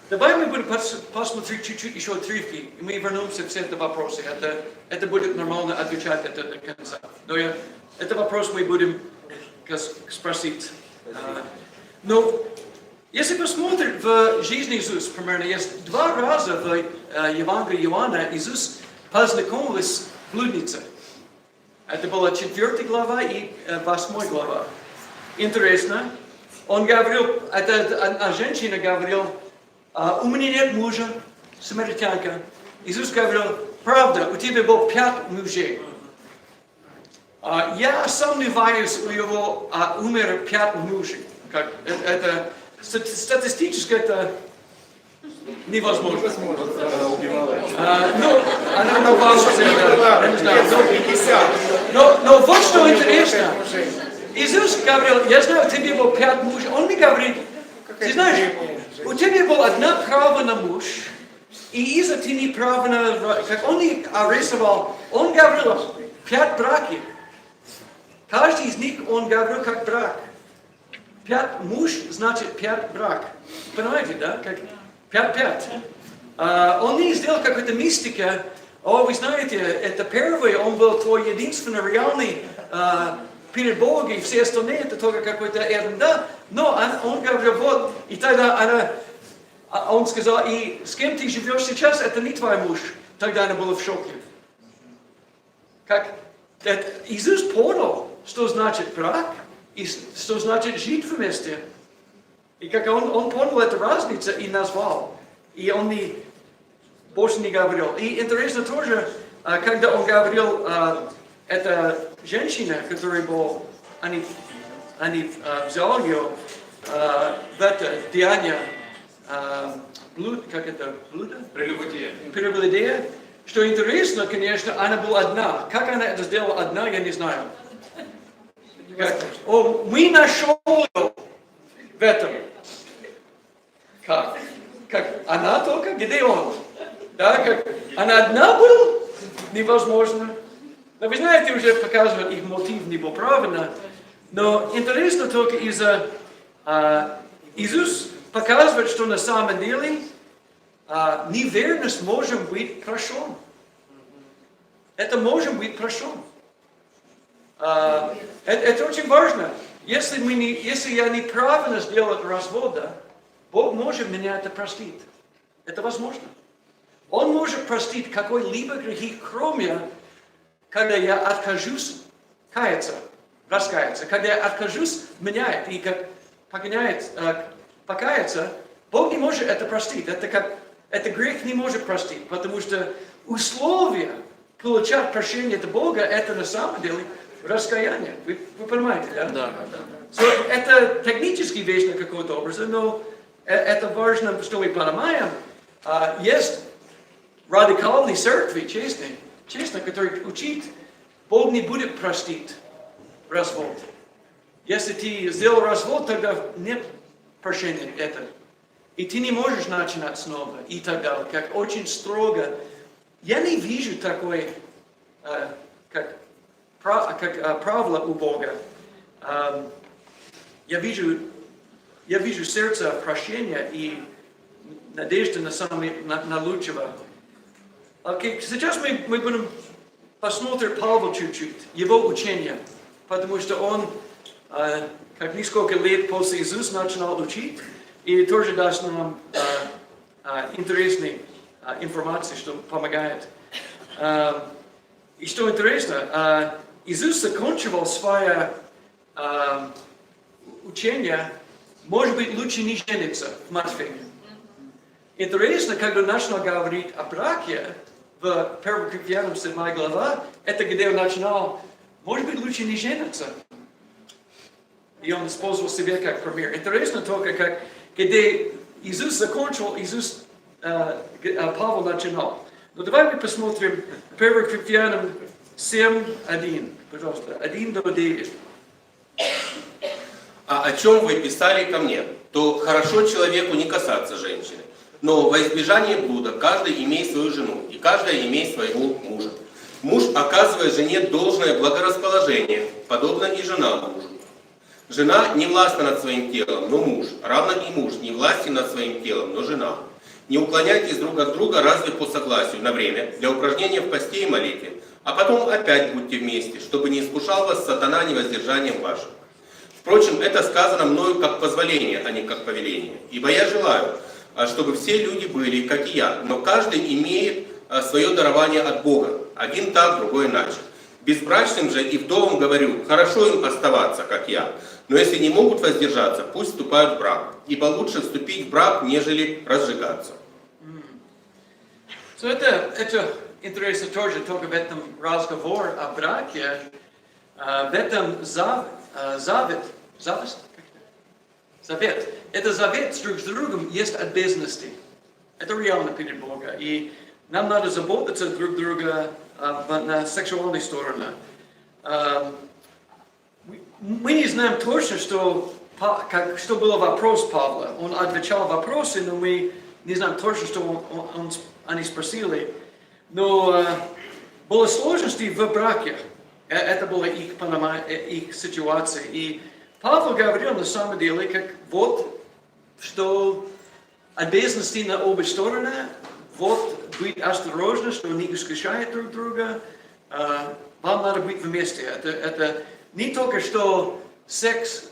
давай мы будем посмотреть чуть-чуть еще отрывки, и мы вернемся к все эти вопросы. Это будет нормально отвечать это до конца. Но это вопрос мы будем спросить. Но если посмотреть в жизни Иисуса, примерно, есть два раза в Евангелии Иоанна Иисус познакомился с блудницей. Это была 4 глава и 8 глава. Интересно, он говорил, одна женщина говорила, у меня нет мужа, самаритянка. Иисус говорил, правда, у тебя было 5 мужей. Я сомневаюсь, у него умер 5 мужей. Это статистически это невозможно. Она убивала всегда. Но вот что интересно. Иисус говорил, я знаю, у тебя было 5 мужей. Он не говорит, ты знаешь, у тебя был одна правильный муж, и из-за ты неправильно, как он не арестовал, он говорил 5 браки. Каждый из них он говорил как брак. 5 муж значит 5 брак. Понимаете, да? Как 5-5. Он не сделал какой-то мистика. Вы знаете, это первый, он был твой единственный реальный перед Богом, и все остальные это только какой-то ерунда. Но он говорил, вот, и тогда он сказал, и с кем ты живешь сейчас, это не твой муж. Тогда она была в шоке. Как Иисус понял, что значит брак и что значит жить вместе. И как он понял эту разницу и назвал. И он больше не говорил. И интересно тоже, когда он говорил, эта женщина, которая была, они взяли ее в это деяние, как это, блудо? Прелюбодея. Что интересно, конечно, она была одна. Как она это сделала одна, я не знаю. Мы нашли ее в этом. Как? Она только? Где он? Да, как? Она одна была? Невозможно. Но вы знаете, уже показывают, их мотив не был правильно. Но интересно только из-за Иисус показывает, что на самом деле неверность может быть прощен. Это может быть прощен. Это очень важно. Если я неправильно сделал развод, да, Бог может меня это простить. Это возможно. Он может простить какой-либо грехи, кроме, когда я откажусь раскаяться. Когда я откажусь менять и как покаяться, Бог не может это простить. Это грех не может простить, потому что условия получать прощение от Бога, это на самом деле раскаяние. Вы понимаете, да? Да. Это технически вещь на какой-то образом, но это важно, что мы понимаем. Есть радикальные церкви, честно, которые учат, Бог не будет простить развод. Если ты сделал развод, тогда нет прощения этого. И ты не можешь начинать снова и так далее. Как очень строго. Я не вижу такое, как правило у Бога. Я вижу сердце прощения и надежды на лучшего. Сейчас мы будем посмотреть Павла чуть-чуть, его учение. Потому что он, как несколько лет после Иисуса, начинал учить. И тоже даст нам интересную информацию, что помогает. И что интересно, Иисус закончил свое учение, может быть, лучше не жениться в Матфея. Интересно, когда начал говорить о браке, в 1 Коринфянам 7 глава, это где он начинал, может быть, лучше не жениться. И он использовал себя как пример. Интересно только, как когда Иисус закончил, Павел начинал. Но давай мы посмотрим 1 Коринфянам 7:1. Пожалуйста, 1 до 9. А о чем вы писали ко мне, то хорошо человеку не касаться женщины. Но во избежание блуда каждый имеет свою жену, и каждая имеет своего мужа. Муж оказывает жене должное благорасположение, подобно и жена мужу. Жена не властна над своим телом, но муж, равно и муж не властен над своим телом, но жена. Не уклоняйтесь друг от друга разве по согласию на время, для упражнения в посте и молитве, а потом опять будьте вместе, чтобы не искушал вас сатана невоздержанием вашим. Впрочем, это сказано мною как позволение, а не как повеление. Ибо я желаю, чтобы все люди были, как и я, но каждый имеет свое дарование от Бога, один так, другой иначе. Безбрачным же и вдовам говорю, хорошо им оставаться, как я, но если не могут воздержаться, пусть вступают в брак, ибо лучше вступить в брак, нежели разжигаться. Это интересно тоже, только в этом разговор о браке, в этом завет. Это завет друг с другом есть обязанности. Это реально перед Богом. И нам надо заботиться друг друга на сексуальной стороне. Мы не знаем точно, что был вопрос Павла. Он отвечал вопросы, но мы не знаем точно, что они спросили. Но было сложности в браке. Это была их ситуация. И Павел говорил на самом деле, как что обязанности на обе стороны, быть осторожны, что не искушает друг друга, вам надо быть вместе. Это не только что секс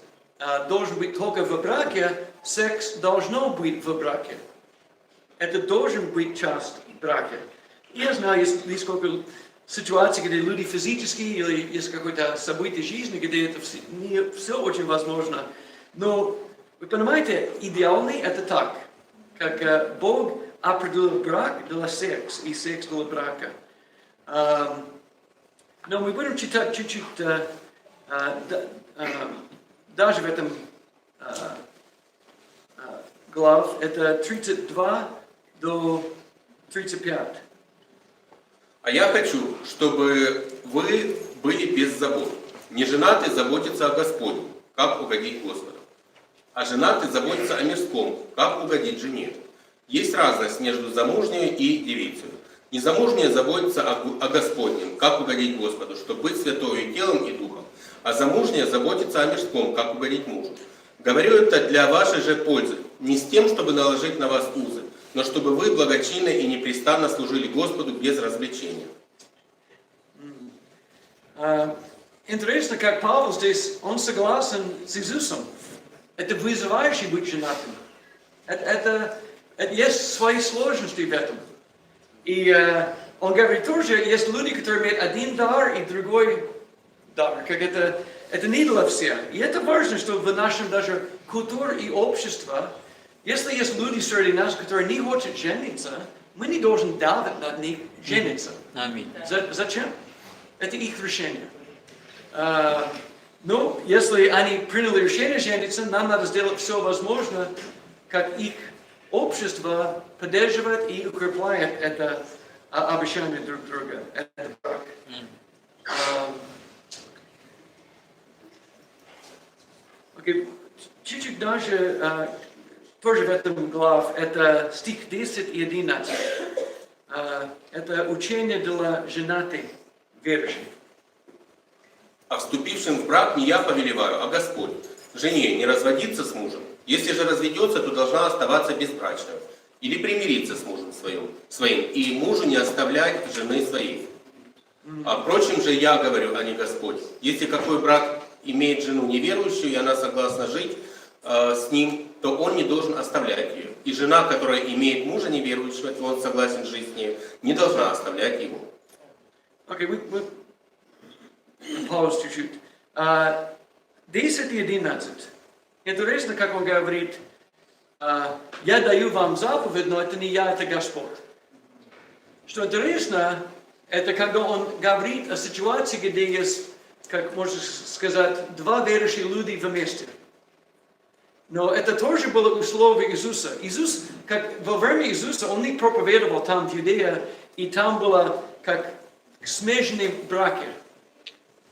должен быть только в браке, секс должно быть в браке. Это должен быть часть брака. Я знаю, есть несколько ситуации, где люди физически или есть какое-то событие жизни, где это не все очень возможно. Но вы понимаете, идеальный это так, как Бог определил брак для секса и секс для брака. Но мы будем читать чуть-чуть даже в этом глав, это 32 до 35. А я хочу, чтобы вы были без забот. Не женатый заботится о Господе, как угодить Господу. А женатый заботится о мирском, как угодить жене. Есть разность между замужней и девицей. Незамужняя заботится о Господнем, как угодить Господу, чтобы быть святою телом и духом. А замужняя заботится о мирском, как угодить мужу. Говорю это для вашей же пользы, не с тем, чтобы наложить на вас узы, но чтобы вы благочинно и непрестанно служили Господу без развлечения. Интересно, как Павел здесь, он согласен с Иисусом. Это вызывающе быть женатым. Это есть свои сложности в этом. И он говорит тоже, есть люди, которые имеют один дар и другой дар. Как это не для всех. И это важно, что в нашем даже культуре и обществе, если есть люди среди нас, которые не хотят жениться, мы не должны давить на них жениться. Аминь. Зачем? Это их решение. Но если они приняли решение жениться, нам надо сделать все возможное, как их общество поддерживает и укрепляет это обещание друг друга. Это брак. Окей. Чуть-чуть дальше, тоже в этом глав, это стих 10 и 11. Это учение для женатой верующей. А вступившим в брак не я повелеваю, а Господь. Жене не разводиться с мужем. Если же разведется, то должна оставаться безбрачной. Или примириться с мужем своим. И мужу не оставлять жены своей. А впрочем же я говорю, а не Господь. Если какой брат имеет жену неверующую, и она согласна жить с ним, то он не должен оставлять ее. И жена, которая имеет мужа неверующего, и он согласен жить с ней, не должна оставлять его. Окей, пауз чуть-чуть. 10 и 11. Интересно, как он говорит, я даю вам заповедь, но это не я, это Господь. Что интересно, это когда он говорит о ситуации, где есть, как можно сказать, два верующих люди вместе. Но это тоже было условие Иисуса. Иисус, как во время Иисуса, он не проповедовал там в Иудее, и там было как смежные браки.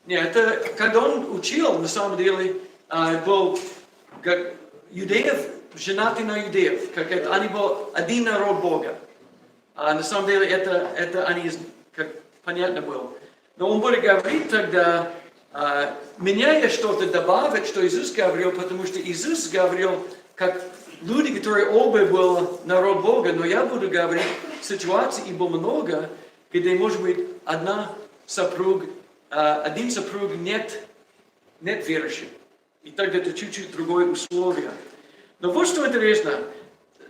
Нет, это когда он учил, на самом деле, был как юдеев, женатый на юдеев, как это, они были один народ Бога. На самом деле это они, как понятно было. Но он будет говорить тогда, меня я что-то добавить, что Иисус говорил, потому что Иисус говорил, как люди, которые оба были народ Бога, но я буду говорить ситуации, ибо много, где может быть один супруг нет верующий. И тогда это чуть-чуть другое условие. Но вот что интересно.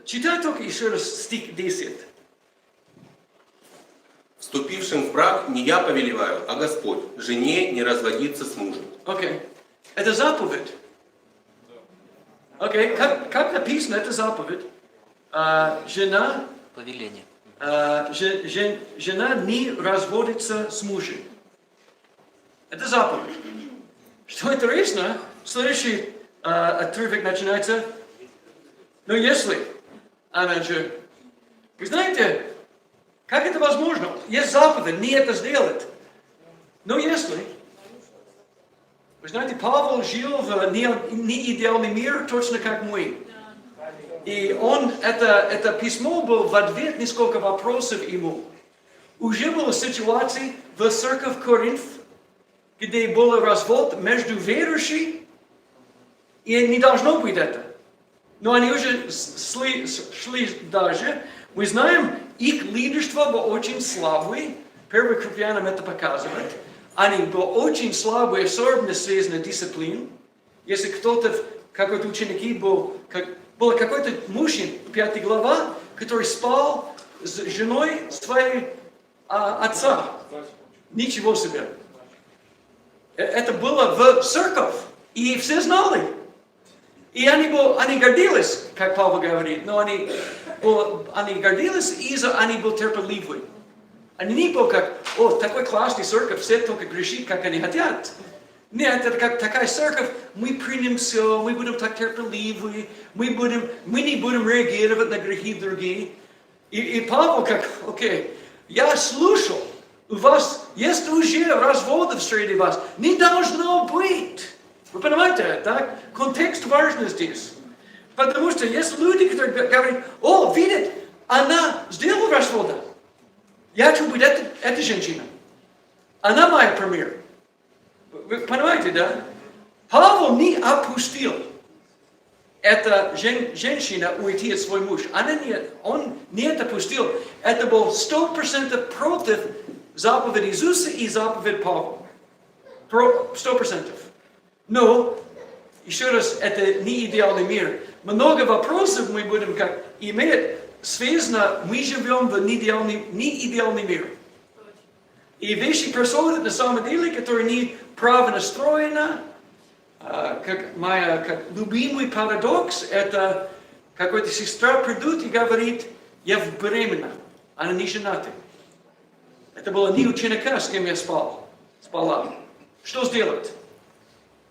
Читай только еще раз стих 10. Вступившим в брак не я повелеваю, а Господь. Жене не разводиться с мужем. Окей. Это заповедь. Окей. Как написано, это заповедь. Жена... Повеление. Жена не разводится с мужем. Это заповедь. Что интересно, следующий отрывок начинается. Но если она же... Вы знаете, как это возможно? Есть заповедь, не это сделать. Но если... Вы знаете, Павел жил в неидеальный мир, точно как мы. И это письмо было в ответ несколько вопросов ему. Уже была ситуация в церкви Коринф, где был развод между верующими, и не должно быть это. Но они уже шли дальше. Мы знаем, их лидерство было очень слабое. Первый Коринфянам это показывает. Они были очень слабые, особенно связаны с дисциплиной. Если кто-то, какой-то ученик был какой-то мужчина, 5 глава, который спал с женой своей отца. Ничего себе. Это было в церковь, и все знали. И они гордились, как Павел говорит, но они гордились, они были терпеливы. Они не были как, такой классный церковь, все только грешит, как они хотят. Нет, это как такая церковь, мы примем все, мы будем так терпеливы, мы не будем реагировать на грехи других. И Павел как, я слушал, у вас есть уже разводы среди вас, не должно быть. Вы понимаете, так? Контекст важен здесь. Потому что есть люди, которые говорят, видят, она сделала развода. Я хочу быть эта женщина. Она моя пример. Вы понимаете, да? Павел не опустил эта женщина уйти от своего мужа. Он не это опустил. Это был 100% против заповеди Иисуса и заповедь Павла. 100%. Но, еще раз, это не идеальный мир. Много вопросов мы будем иметь связано, мы живем в неидеальный мир. И вещи происходят на самом деле, которые не правильно настроены. Как любимый парадокс, это какая-то сестра придет и говорит, я беременна, она не жената. Это было не ученика, с кем я спала. Что сделать?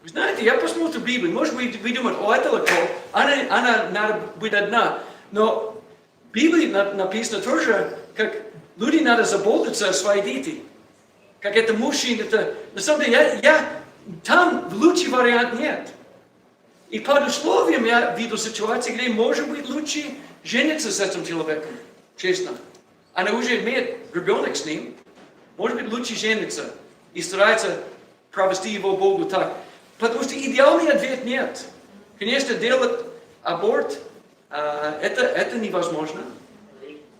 Вы знаете, я посмотрю Библию, может быть, вы думаете, это легко, она надо быть одна. Но в Библии написано тоже, как люди надо заботиться о своих детях. Как это мужчина, на самом деле, там лучший вариант нет. И под условием я видел ситуации, где может быть лучше жениться с этим человеком, честно. Она уже имеет ребенок с ним, может быть лучше жениться и старается провести его Богу так. Потому что идеальный ответ нет. Конечно, делать аборт, это невозможно.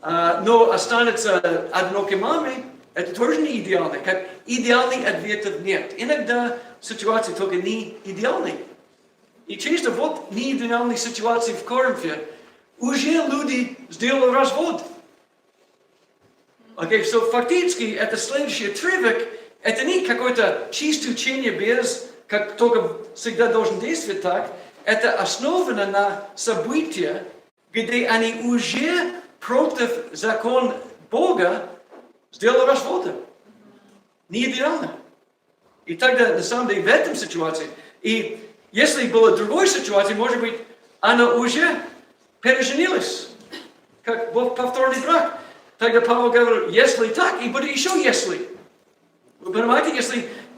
Но останется одинокой мамой, это тоже не идеально. Как идеальных ответов нет. Иногда ситуация только не идеальная. И часто вот не идеальные ситуации в Коринфе. Уже люди сделали развод. So фактически это следующий отрывок. Это не какое-то чистое учение без, как только всегда должен действовать так. Это основано на событиях, где они уже против закона Бога сделали разводы. Не идеально. И тогда, на самом деле, в этом ситуации, и если была другая ситуация, может быть, она уже переженилась, как повторный брак. Тогда Павел говорит, если так, и будет еще если. Вы понимаете,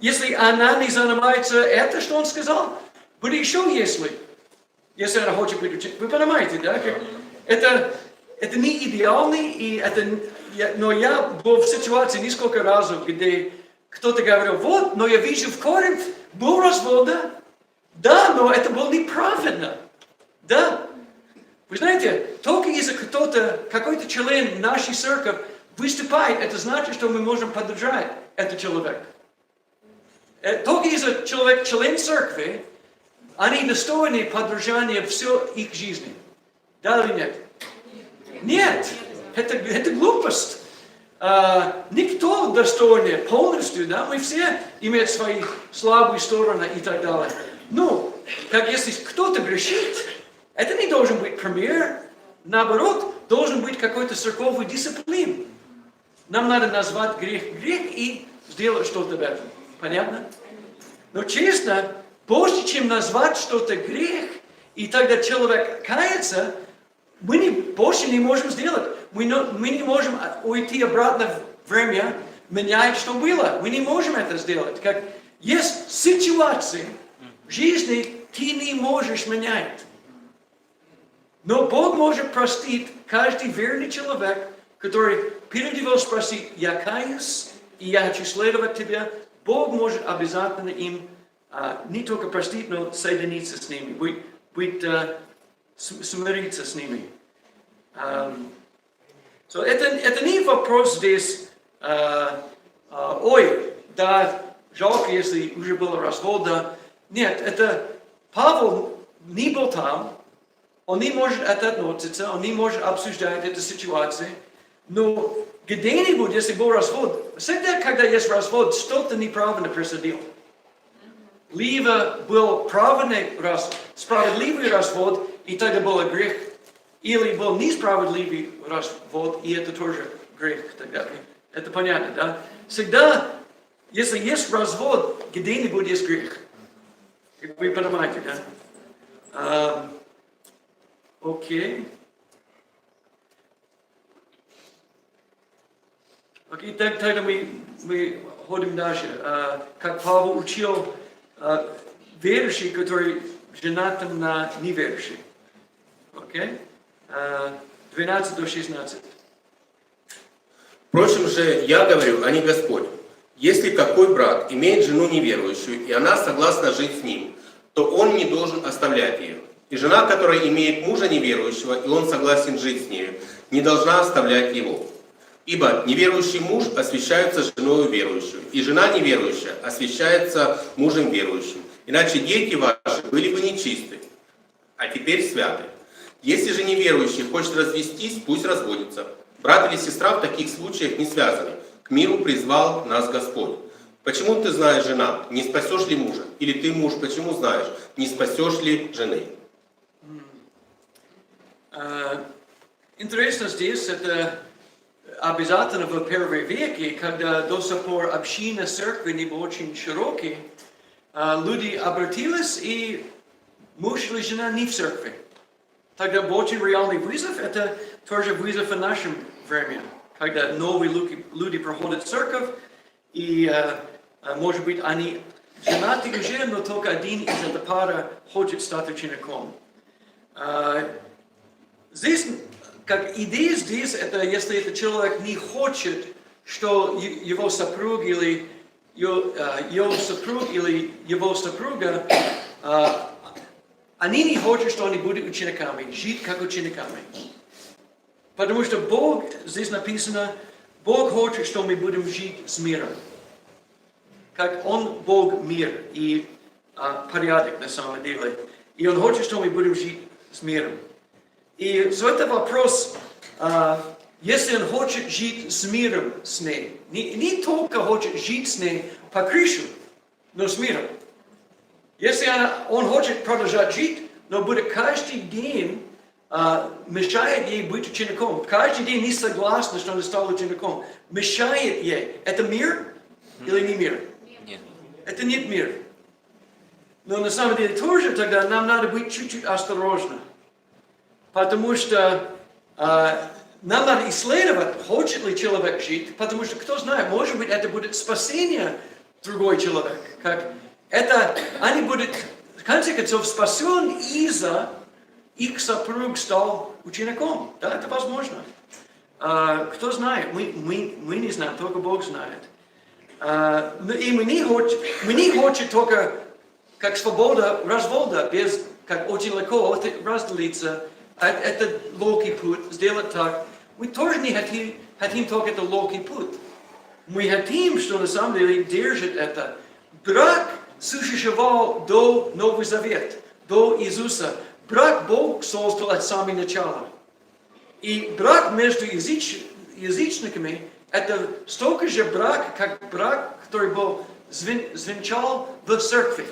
если она не занимается это, что он сказал, будет еще если. Если она хочет быть учеником. Вы понимаете, да? Это не идеальный, но я был в ситуации несколько раз, где кто-то говорил, но я вижу в Коринфе был развод, да, но это было неправильно, да. Вы знаете, только если какой-то член нашей церкви выступает, это значит, что мы можем поддержать этот человек. Только если человек член церкви, они достойны поддержания всей их жизни. Да или нет? Нет, это глупость. Никто достойный полностью, да, мы все имеем свои слабые стороны и так далее. Ну, как если кто-то грешит, это не должен быть пример, наоборот, должен быть какой-то церковный дисциплин. Нам надо назвать грех и сделать что-то в этом. Понятно? Но честно, больше, чем назвать что-то грех, и тогда человек кается, мы больше не можем сделать. Мы не можем уйти обратно в время, менять, что было. Мы не можем это сделать. Как есть ситуации в жизни, ты не можешь менять. Но Бог может простить каждый верный человек, который перед него спросит, я каюсь, и я хочу следовать тебе. Бог может обязательно им не только простить, но соединиться с ними, смириться с ними. So это не вопрос здесь, да, жалко, если уже было развода. Нет, это Павел не был там, он не может это относиться, он не может обсуждать эту ситуацию, Но где-нибудь, если был развод, всегда, когда есть развод, что-то неправильно происходило. Либо был справедливый развод, и тогда был грех, или был несправедливый развод, и это тоже грех тогда. Это понятно, да? Всегда, если есть развод, где-нибудь есть грех. Вы понимаете, да? Окей. Окей, тогда мы ходим дальше. Как Павел учил верующих, которые женаты на неверующих. Окей? 12 до 16. Впрочем же, я говорю, а не Господь. Если какой брат имеет жену неверующую, и она согласна жить с ним, то он не должен оставлять ее. И жена, которая имеет мужа неверующего, и он согласен жить с нею, не должна оставлять его. Ибо неверующий муж освящается женою верующую, и жена неверующая освящается мужем верующим. Иначе дети ваши были бы нечисты, а теперь святы. Если же неверующий хочет развестись, пусть разводится. Брат или сестра в таких случаях не связаны. К миру призвал нас Господь. Почему ты знаешь, жена, не спасешь ли мужа? Или ты, муж, почему знаешь, не спасешь ли жены? Интересно здесь, это обязательно в первые веки, когда до сих пор община церкви не была очень широкой, люди обратились, и муж или жена не в церкви. Тогда был очень реальный вызов, это тоже вызов в нашем времени, когда новые люди проходят в церковь, и, может быть, они женаты уже, но только один из этой пары хочет стать учеником. Здесь, как идея здесь, это если этот человек не хочет, что его супруг или его супруг или его супруга, они не хотят, что они будут учениками, жить как учениками. Потому что Бог, здесь написано, Бог хочет, что мы будем жить с миром. Как Он Бог мир и порядок на самом деле. И Он хочет, что мы будем жить с миром. И so это вопрос, если Он хочет жить с миром с ней, не только хочет жить с ней по крышу, но с миром. Если Он хочет продолжать жить, но будет каждый день мешает ей быть учеником, каждый день не согласна, что она стала учеником, мешает ей. Это мир или не мир? Нет. Это нет мир. Но на самом деле тоже тогда нам надо быть чуть-чуть осторожны. Потому что нам надо исследовать, хочет ли человек жить, потому что, кто знает, может быть, это будет спасение другой человек. Как это, они будут, в конце концов, спасен из-за их супруг стал учеником. Да, это возможно. Кто знает, мы не знаем, только Бог знает. И мы не хотим только как свобода развода, без, как очень легко разделиться. Это легкий путь, сделать так. Мы тоже не хотим только это легкий путь. Мы хотим, что на самом деле держит это. Брак существовал до Нового Завета, до Иисуса. Брак Бог создал от самого начала. И брак между язычниками – это столько же брак, как брак, который был звенчал в церкви.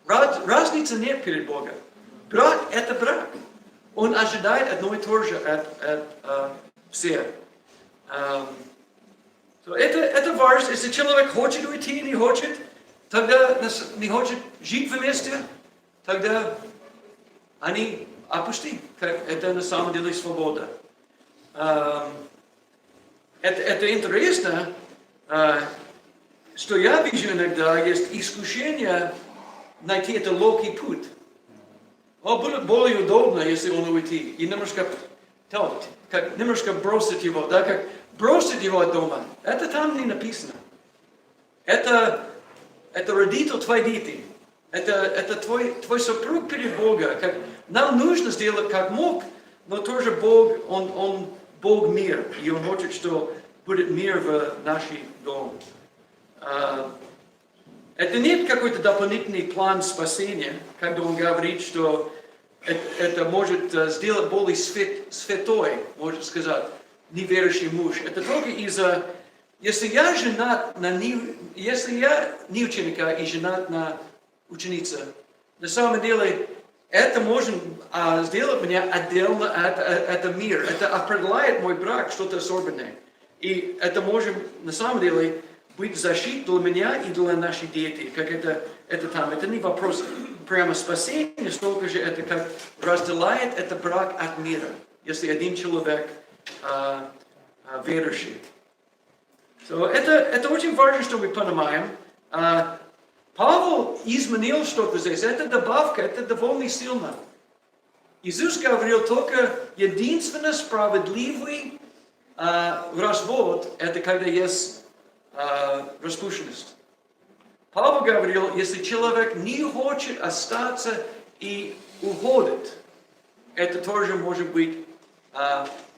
Разницы нет перед Богом. Брак – это брак. Он ожидает одно и то же от всех. Это важно. Если человек хочет уйти, не хочет, тогда не хочет жить вместе, тогда они опусти. Это на самом деле свобода. Это интересно, что я вижу иногда, есть искушение найти это легкий путь. Будет более удобно, если он уйти, и немножко бросить его, да, как бросить его дома. Это там не написано. Это родитель твоих детей. Это твой супруг перед Богом. Нам нужно сделать как мог, но тоже Бог, Он Бог мир, и Он хочет, что будет мир в нашем доме. Это нет какой-то дополнительный план спасения, когда Он говорит, что это может сделать более святой, можно сказать. неверующий муж. Это только из-за... Если я женат на если я не ученика и женат на ученице, на самом деле это может сделать меня отдельно от этого мира. Это определяет мой брак, что-то особенное. И это может на самом деле быть защитой для меня и для наших детей. Как это там. Это не вопрос прямо спасения, столько же это как разделяет это брак от мира. Если один человек верующий. So, это очень важно, что мы понимаем. Павел изменил что-то здесь. Это добавка, это довольно сильно. Иисус говорил только единственно справедливый развод, это когда есть распущенность. Павел говорил, если человек не хочет остаться и уходит, это тоже может быть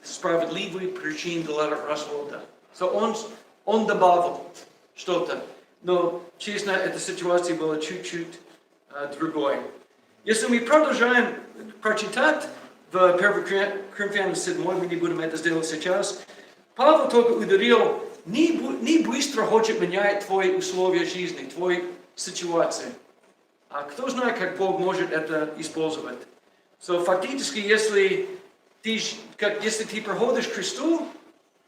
справедливой причиной для развода. So, он добавил что-то. Но, честно, эта ситуация была чуть-чуть другой. Если мы продолжаем прочитать в 1 Коринфянам 7, мы не будем это сделать сейчас, Павел только ударил, не быстро хочет менять твои условия жизни, твои ситуации. А кто знает, как Бог может это использовать. So, фактически, если ты проходишь к Христу,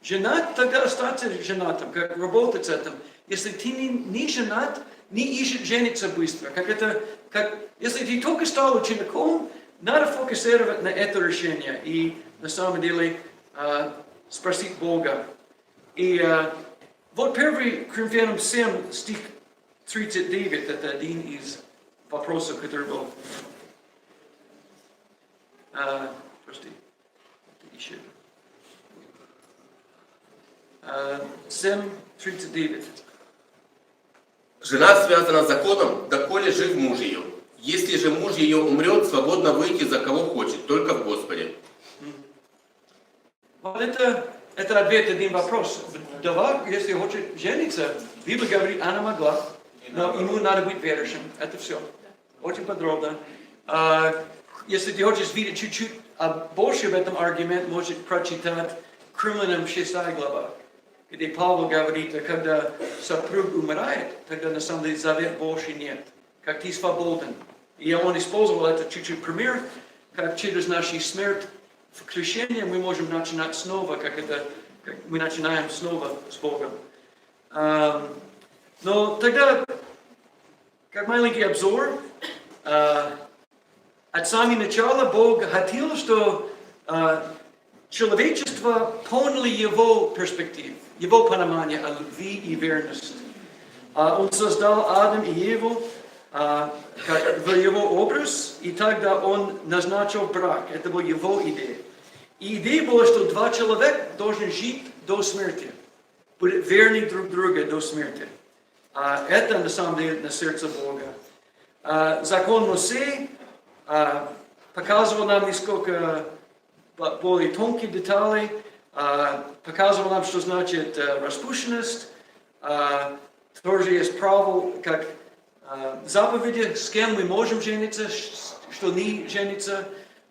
женат, тогда остаться женатым, как работать с этим. Если ты не женат, не ищет жениться быстро. Если ты только стал учеником, надо фокусировать на это решение и на самом деле спросить Бога. И вот 1 Коринфянам 7, стих 39, это один из вопросов, который был. Прости, еще. 7:39. Жена связана законом, доколе жив муж ее. Если же муж ее умрет, свободно выйти за кого хочет, только в Господе. Вот это ответ на один вопрос. Вдова, если хочет жениться, Библия говорит, она могла, но ему надо быть верующим. Это все. Очень подробно. Если ты хочешь видеть чуть-чуть больше в этом аргумент, можешь прочитать Римлянам 6 глава, где Павел говорит, когда супруг умирает, тогда на самом деле завет больше нет. Как ты свободен. И он использовал это чуть-чуть пример, как через нашу смерть в крещении мы можем начинать снова, как мы начинаем снова с Богом. Но тогда, как маленький обзор, от самого начала Бог хотел, что человечество поняло его перспективу, его понимание о любви и верности. Он создал Адам и Еву в его образ, и тогда он назначил брак. Это была его идея. И идея была, что два человека должны жить до смерти, быть верны друг другу до смерти. Это на самом деле на сердце Бога. Закон Моисея показывал нам несколько более тонкие детали, показывал нам, что значит распущенность. Тоже есть правило, как заповеди, с кем мы можем жениться, что не жениться.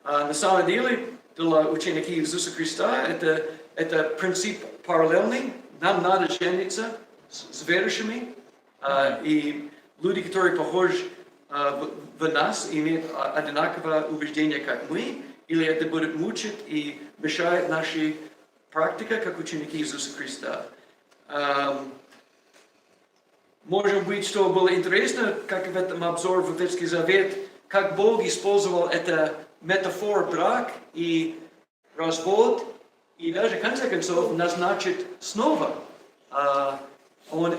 На самом деле, для учеников Иисуса Христа это принцип параллельный. Нам надо жениться с верующими. И люди, которые похожи в нас, имеют одинаковое убеждение, как мы, или это будет мучить и мешает нашей практике, как ученики Иисуса Христа. Может быть, что было интересно, как в этом обзоре в Ветхий Завет, как Бог использовал это метафор брак и развод, и даже в конце концов назначит снова. Он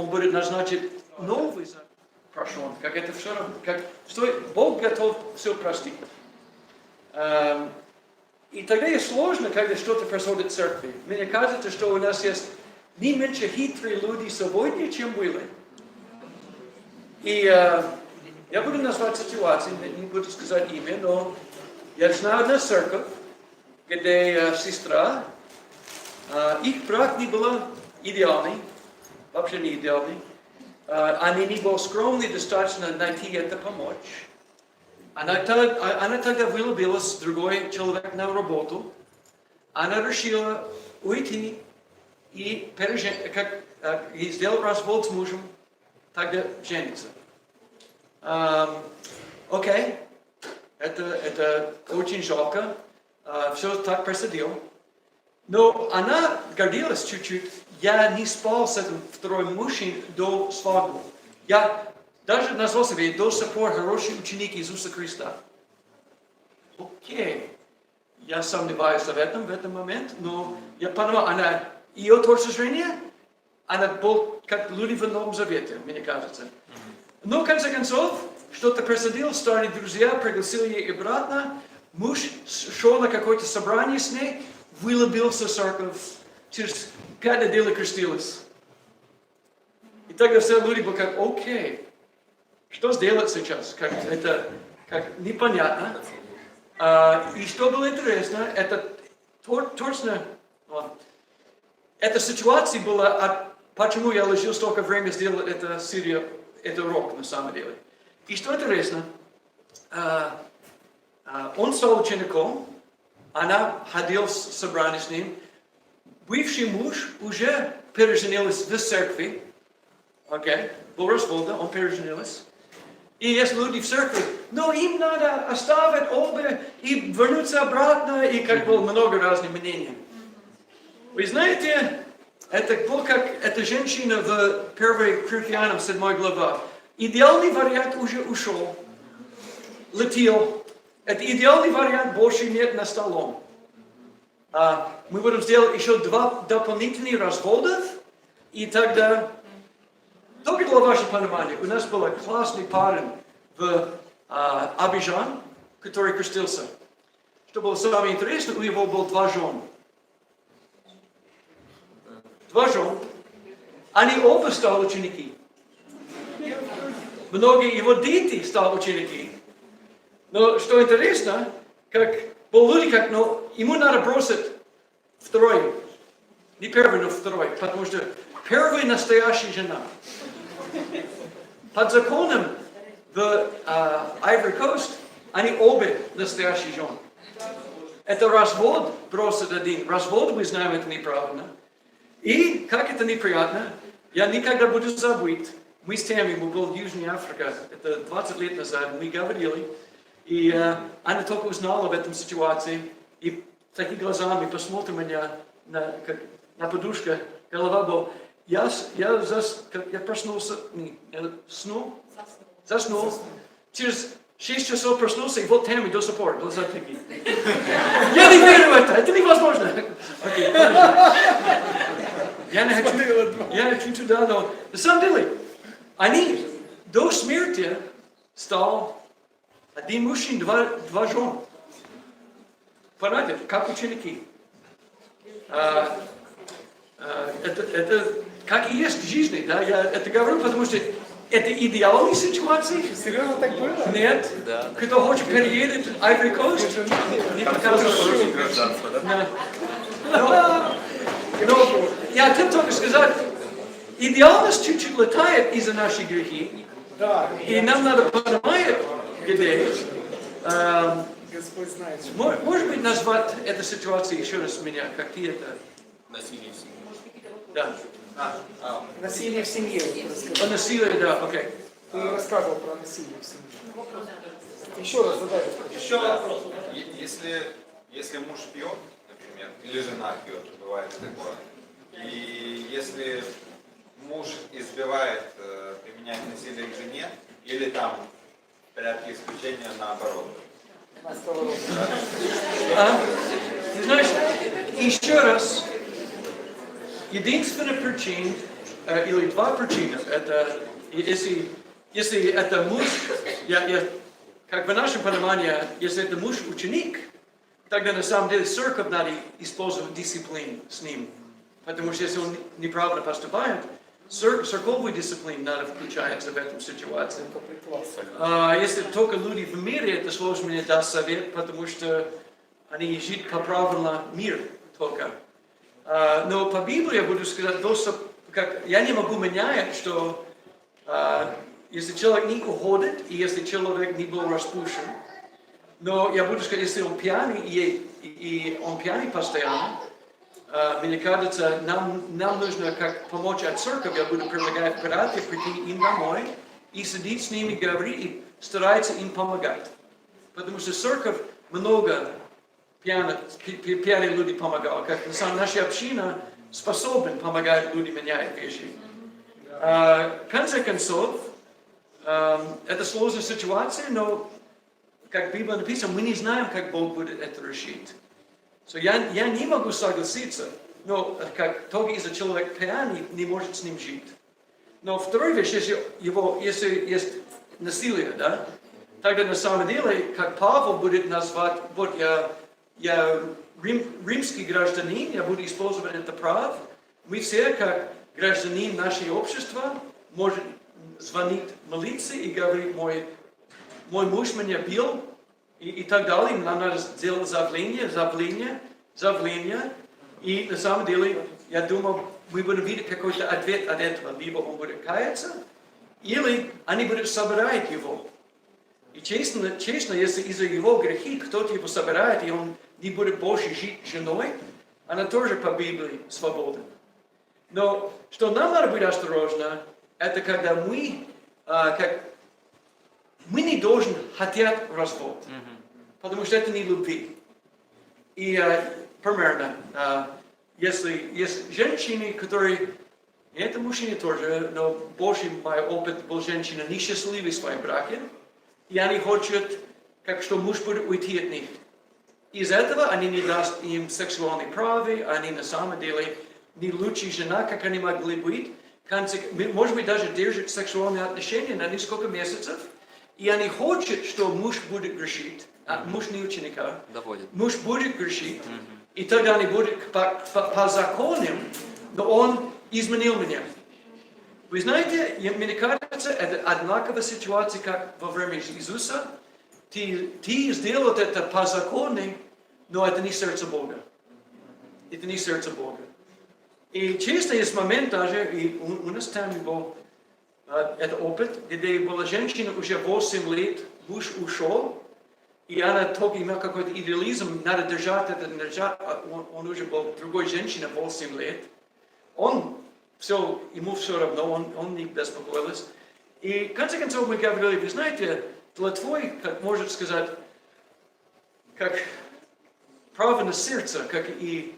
будет назначить новый закон. Как это все равно, что Бог готов все простить. И тогда и сложно, когда что-то происходит в церкви. Мне кажется, что у нас есть не меньше хитрые люди сегодня, чем были. И я буду назвать ситуацию, не буду сказать имя, но я знаю одну церковь, где сестра, их брак не был идеальный, вообще не идеальный. Они не были скромны достаточно найти это помочь. Она тогда влюбилась в другой человек на работу. она решила уйти и сделать развод с мужем, тогда жениться. Окей, это очень жалко, все так происходило. Но она гордилась чуть-чуть. Я не спал с этим вторым мужчиной до свадьбы. Я даже назвал себя до сих пор хороший ученик Иисуса Христа. Окей. Я сомневаюсь в этом момент, но я понимаю, ее точка зрения, она была как люди в Новом Завете, мне кажется. Но в конце концов, что-то происходило, стали друзья, пригласили ее обратно, муж шел на какое-то собрание с ней, вылюбился в церковь, через 5 недель крестилась. И тогда все люди были как, окей, что сделать сейчас? Это непонятно. И что было интересно, это точно, эта ситуация была, почему я ложил столько времени сделать это урок на самом деле. И что интересно, он стал учеником, она ходила в собрание с ним, бывший муж уже переженился в церкви, был развод, он переженился. И есть люди в церкви, но им надо оставить оба и вернуться обратно, и как было много разных мнений. Вы знаете, это было как эта женщина в 1 Коринфянам 7 глава. Идеальный вариант уже ушел, летел. Это идеальный вариант, больше нет на столе. Мы будем сделать еще 2 дополнительных разводов, и тогда... Только для вашего понимания, у нас был классный парень в Абиджан, который крестился. Что было самое интересное, у него было 2 жены. 2 жены. Они оба стали ученики. Многие его дети стали ученики. Но что интересно, были люди, ему надо бросить второй. Не первый, но второй, потому что первая настоящая жена. Под законом в Ivory Coast они обе настоящие жены. Это развод бросит один. Развод, мы знаем, это неправильно. И как это неприятно, я никогда буду забыть. Мы с Тэмми, мы были в Южной Африке, это 20 лет назад, мы говорили. И она только узнала об этом ситуации. И такими глазами посмотрела меня на подушку, голова была. Я проснулся, заснул. Через 6 часов проснулся, и вот Тэмми до сих пор, глаза такие. Я не верю в это невозможно. Я не хочу туда, но на самом деле, они до смерти стал один мужчина, 2 жены. Понимаете, как ученики. Это как и есть в жизни, да? Я это говорю, потому что это идеальная ситуация. Серьезно так было? Нет. Да. Кто хочет переедет в Ivory Coast, не показывает. Гражданство, да? Но я хотел только сказать, идеальность чуть-чуть летает из-за наших грехи. Да. И нам надо понимать, где. Господь знает. Может быть, назвать эту ситуацию еще раз меня, какие это? Насилие в семье. Да. Насилие в семье. О насилии, да, окей. Ты рассказывал про насилие в семье. Еще раз задай. Еще вопрос. Если муж пьет, например, или жена пьет, бывает такое, и если муж избивает, применяет насилие к жене, или там в порядке исключения наоборот. Ты знаешь, еще раз, единственная причина, или 2 причины, это если это муж, как в нашем понимании, если это муж ученик, тогда на самом деле церковь надо использовать дисциплину с ним. Потому что если он неправильно поступает, церковную дисциплину надо включаться в эту ситуацию. Если только люди в мире, это сложно мне дать совет, потому что они живут по правилам мира только. Но по Библии я буду сказать, я не могу менять, что если человек не уходит, и если человек не был распущен, Но я буду сказать, если он пьяный, и он пьяный постоянно, мне кажется, нам нужно как помочь от церкви, я буду предлагать братьев прийти им домой и сидеть с ними, говорить и стараться им помогать. Потому что церковь много пьяных людей помогала. Как на самом наша община способна помогать людям менять вещи. В конце концов, это сложная ситуация, но как в Библии написано, мы не знаем, как Бог будет это решить. So, я не могу согласиться, но как только из-за человека пьяный не может с ним жить. Но вторая вещь, если есть насилие, да, тогда на самом деле, как Павел будет назвать, вот я римский гражданин, я буду использовать это право. Мы все, как гражданин нашего общества, можем звонить милиции и говорить, мой муж меня бил, и так далее. Нам надо сделать заявление. И на самом деле, я думаю, мы будем видеть какой-то ответ от этого. Либо он будет каяться, или они будут собирать его. И честно, если из-за его грехи кто-то его собирает, и он не будет больше жить с женой, она тоже по Библии свободна. Но что нам надо быть осторожно, это когда мы не должны хотеть развод, потому что это не любви. И примерно, если есть женщины, которые, и это мужчины тоже, но больше мой опыт был женщина несчастливой в своем браке, и они хотят, что муж будет уйти от них. Из этого они не дадут им сексуальные права, они на самом деле не лучшая жена, как они могли быть. Может быть, даже держат сексуальные отношения на несколько месяцев, и они хотят, что муж будет грешить, муж не ученика, муж будет грешить, и тогда они будут по законам, но он изменил меня. Вы знаете, мне кажется, это одинаковая ситуация, как во время Иисуса. Ты сделал это по закону, но это не сердце Бога. Это не сердце Бога. И часто есть момент даже, и у нас там был этот опыт, где была женщина уже 8 лет, муж ушел, и она только имела какой-то идеализм, надо держать это, он уже был другой женщиной 8 лет. Ему все равно, он не беспокоился. И в конце концов мы говорили, вы знаете, для твой, как может сказать, как право на сердце, как и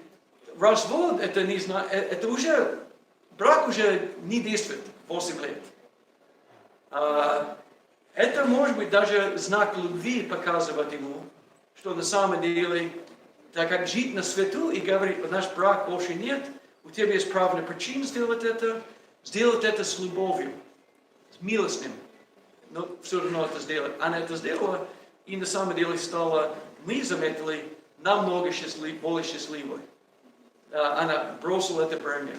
развод, это уже, брак уже не действует 8 лет. Это может быть даже знак любви показывать ему, что на самом деле, так как жить на свету и говорить, наш брак больше нет, у тебя есть правильная причина сделать это с любовью, с милостью. Но все равно это сделать. Она это сделала, и на самом деле мы заметили, намного более счастливой. Она бросила это бремя.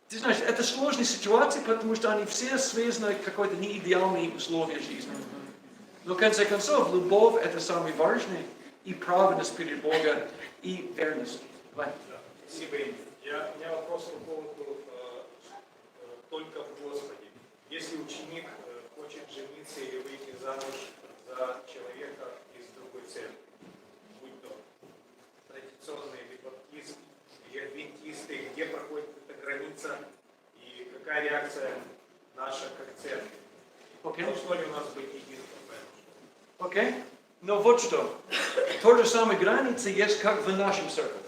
Ты знаешь, это сложная ситуация, потому что они все связаны с какой-то неидеальные условия жизни. Но в конце концов, любовь это самое важное, и праведность перед Богом, и верность. Спасибо. У меня вопрос по поводу только в Господе. Если ученик хочет жениться или выйти замуж за человека из другой церкви, будь то традиционный или баптист, или адвентисты, где проходит эта граница и какая реакция наша как церковь? Должно ли у нас быть единство? Окей? Но вот что. То же самое граница есть как в нашем церкви.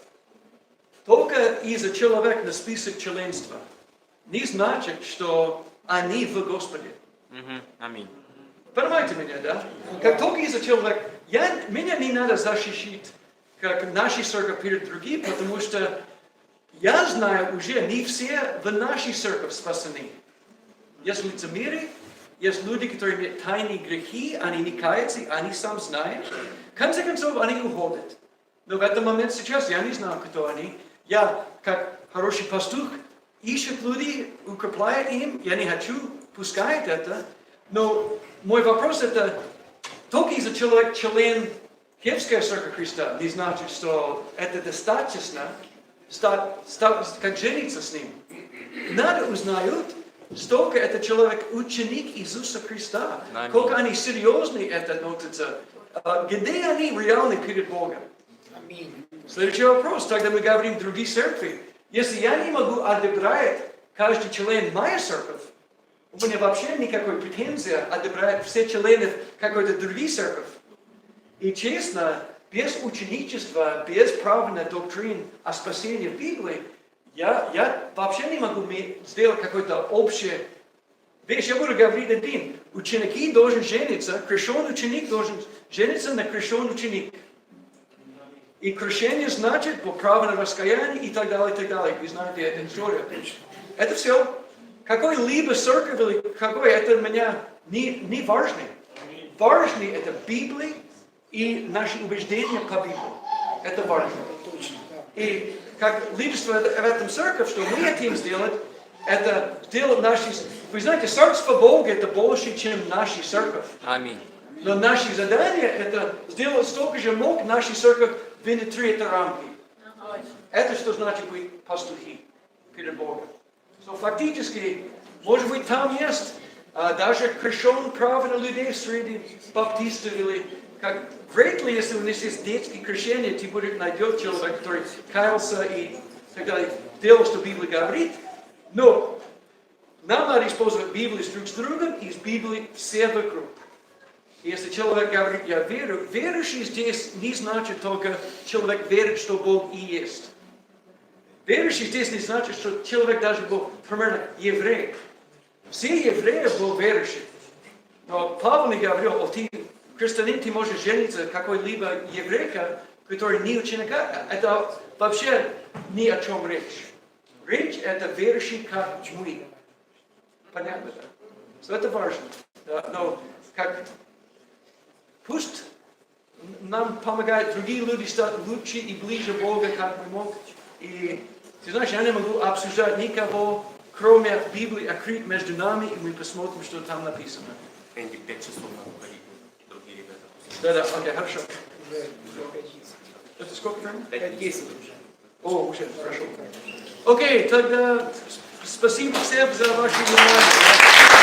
Только из-за человека на список членства не значит, что они в Господе. Аминь. Понимаете меня, да? Как только из-за человека, меня не надо защищать, как наши церковь перед другими, потому что я знаю уже, не все в нашей церкви спасены. Есть лицемерие, есть люди, которые имеют тайные грехи, они не каются, они сам знают. В конце концов, они уходят. Но в этот момент сейчас я не знаю, кто они. Я, как хороший пастух, ищет людей, укрепляет им, я не хочу, пускать это. Но мой вопрос это, только из-за человека член Киевской Церкви Христа, не значит, что это достаточно, как жениться с ним. Надо узнать, столько это человек ученик Иисуса Христа, сколько они серьезно это относятся. Где они реально перед Богом? Аминь. Следующий вопрос, тогда мы говорим другие церкви. Если я не могу одобрять каждый член моей церкви, у меня вообще никакой претензии одобрять все члены какой-то другой церкви. И честно, без ученичества, без правильной доктрины о спасении в Библии, я вообще не могу сделать какой-то общий вещь. Я буду говорить один. Ученики должен жениться, крещенный ученик должен жениться на крещенный ученик. И крещение значит по правильному раскаянию и так далее, и так далее. Вы знаете эту историю. Это все. Какой-либо церковь или какой, это меня не важно. Важно это Библия и наши убеждения по Библии. Это важно. И как лидерство в этом церкви, что мы хотим сделать, это сделать наши... Вы знаете, Царство Бога это больше, чем наша церковь. Аминь. Но наше задание это сделать столько же мог нашей церкви внутри этой рамки. Это что значит быть пастухи перед Богом. So, фактически, может быть, там есть даже крещенных правильных людей среди баптистов или как вряд ли, если у нас есть детские крещения, ты будешь найдешь человека, который каялся и так далее, делал, что Библия говорит. Но нам надо использовать Библию друг с другом и из Библии все вокруг. Если человек говорит, я верю, верующий здесь не значит только человек верит, что Бог и есть. Верующий здесь не значит, что человек даже был примерно еврей. Все евреи были верующие. Но Павел не говорил, ты христианин, ты можешь жениться какой-либо еврейка, который не ученика. Это вообще ни о чем речь. Речь это верующий как мы. Понятно, да? So, это важно. Но как пусть нам помогают другие люди стать лучше и ближе Бога, как мы можем. И ты знаешь, я не могу обсуждать никого, кроме Библии, открыть между нами, и мы посмотрим, что там написано. Энди, 5 часов надо ходить, другие ребята. Да, окей, хорошо. Уже годится. Это сколько времени? 5-10 уже. О, уже, хорошо. Окей, тогда спасибо всем за ваше внимание.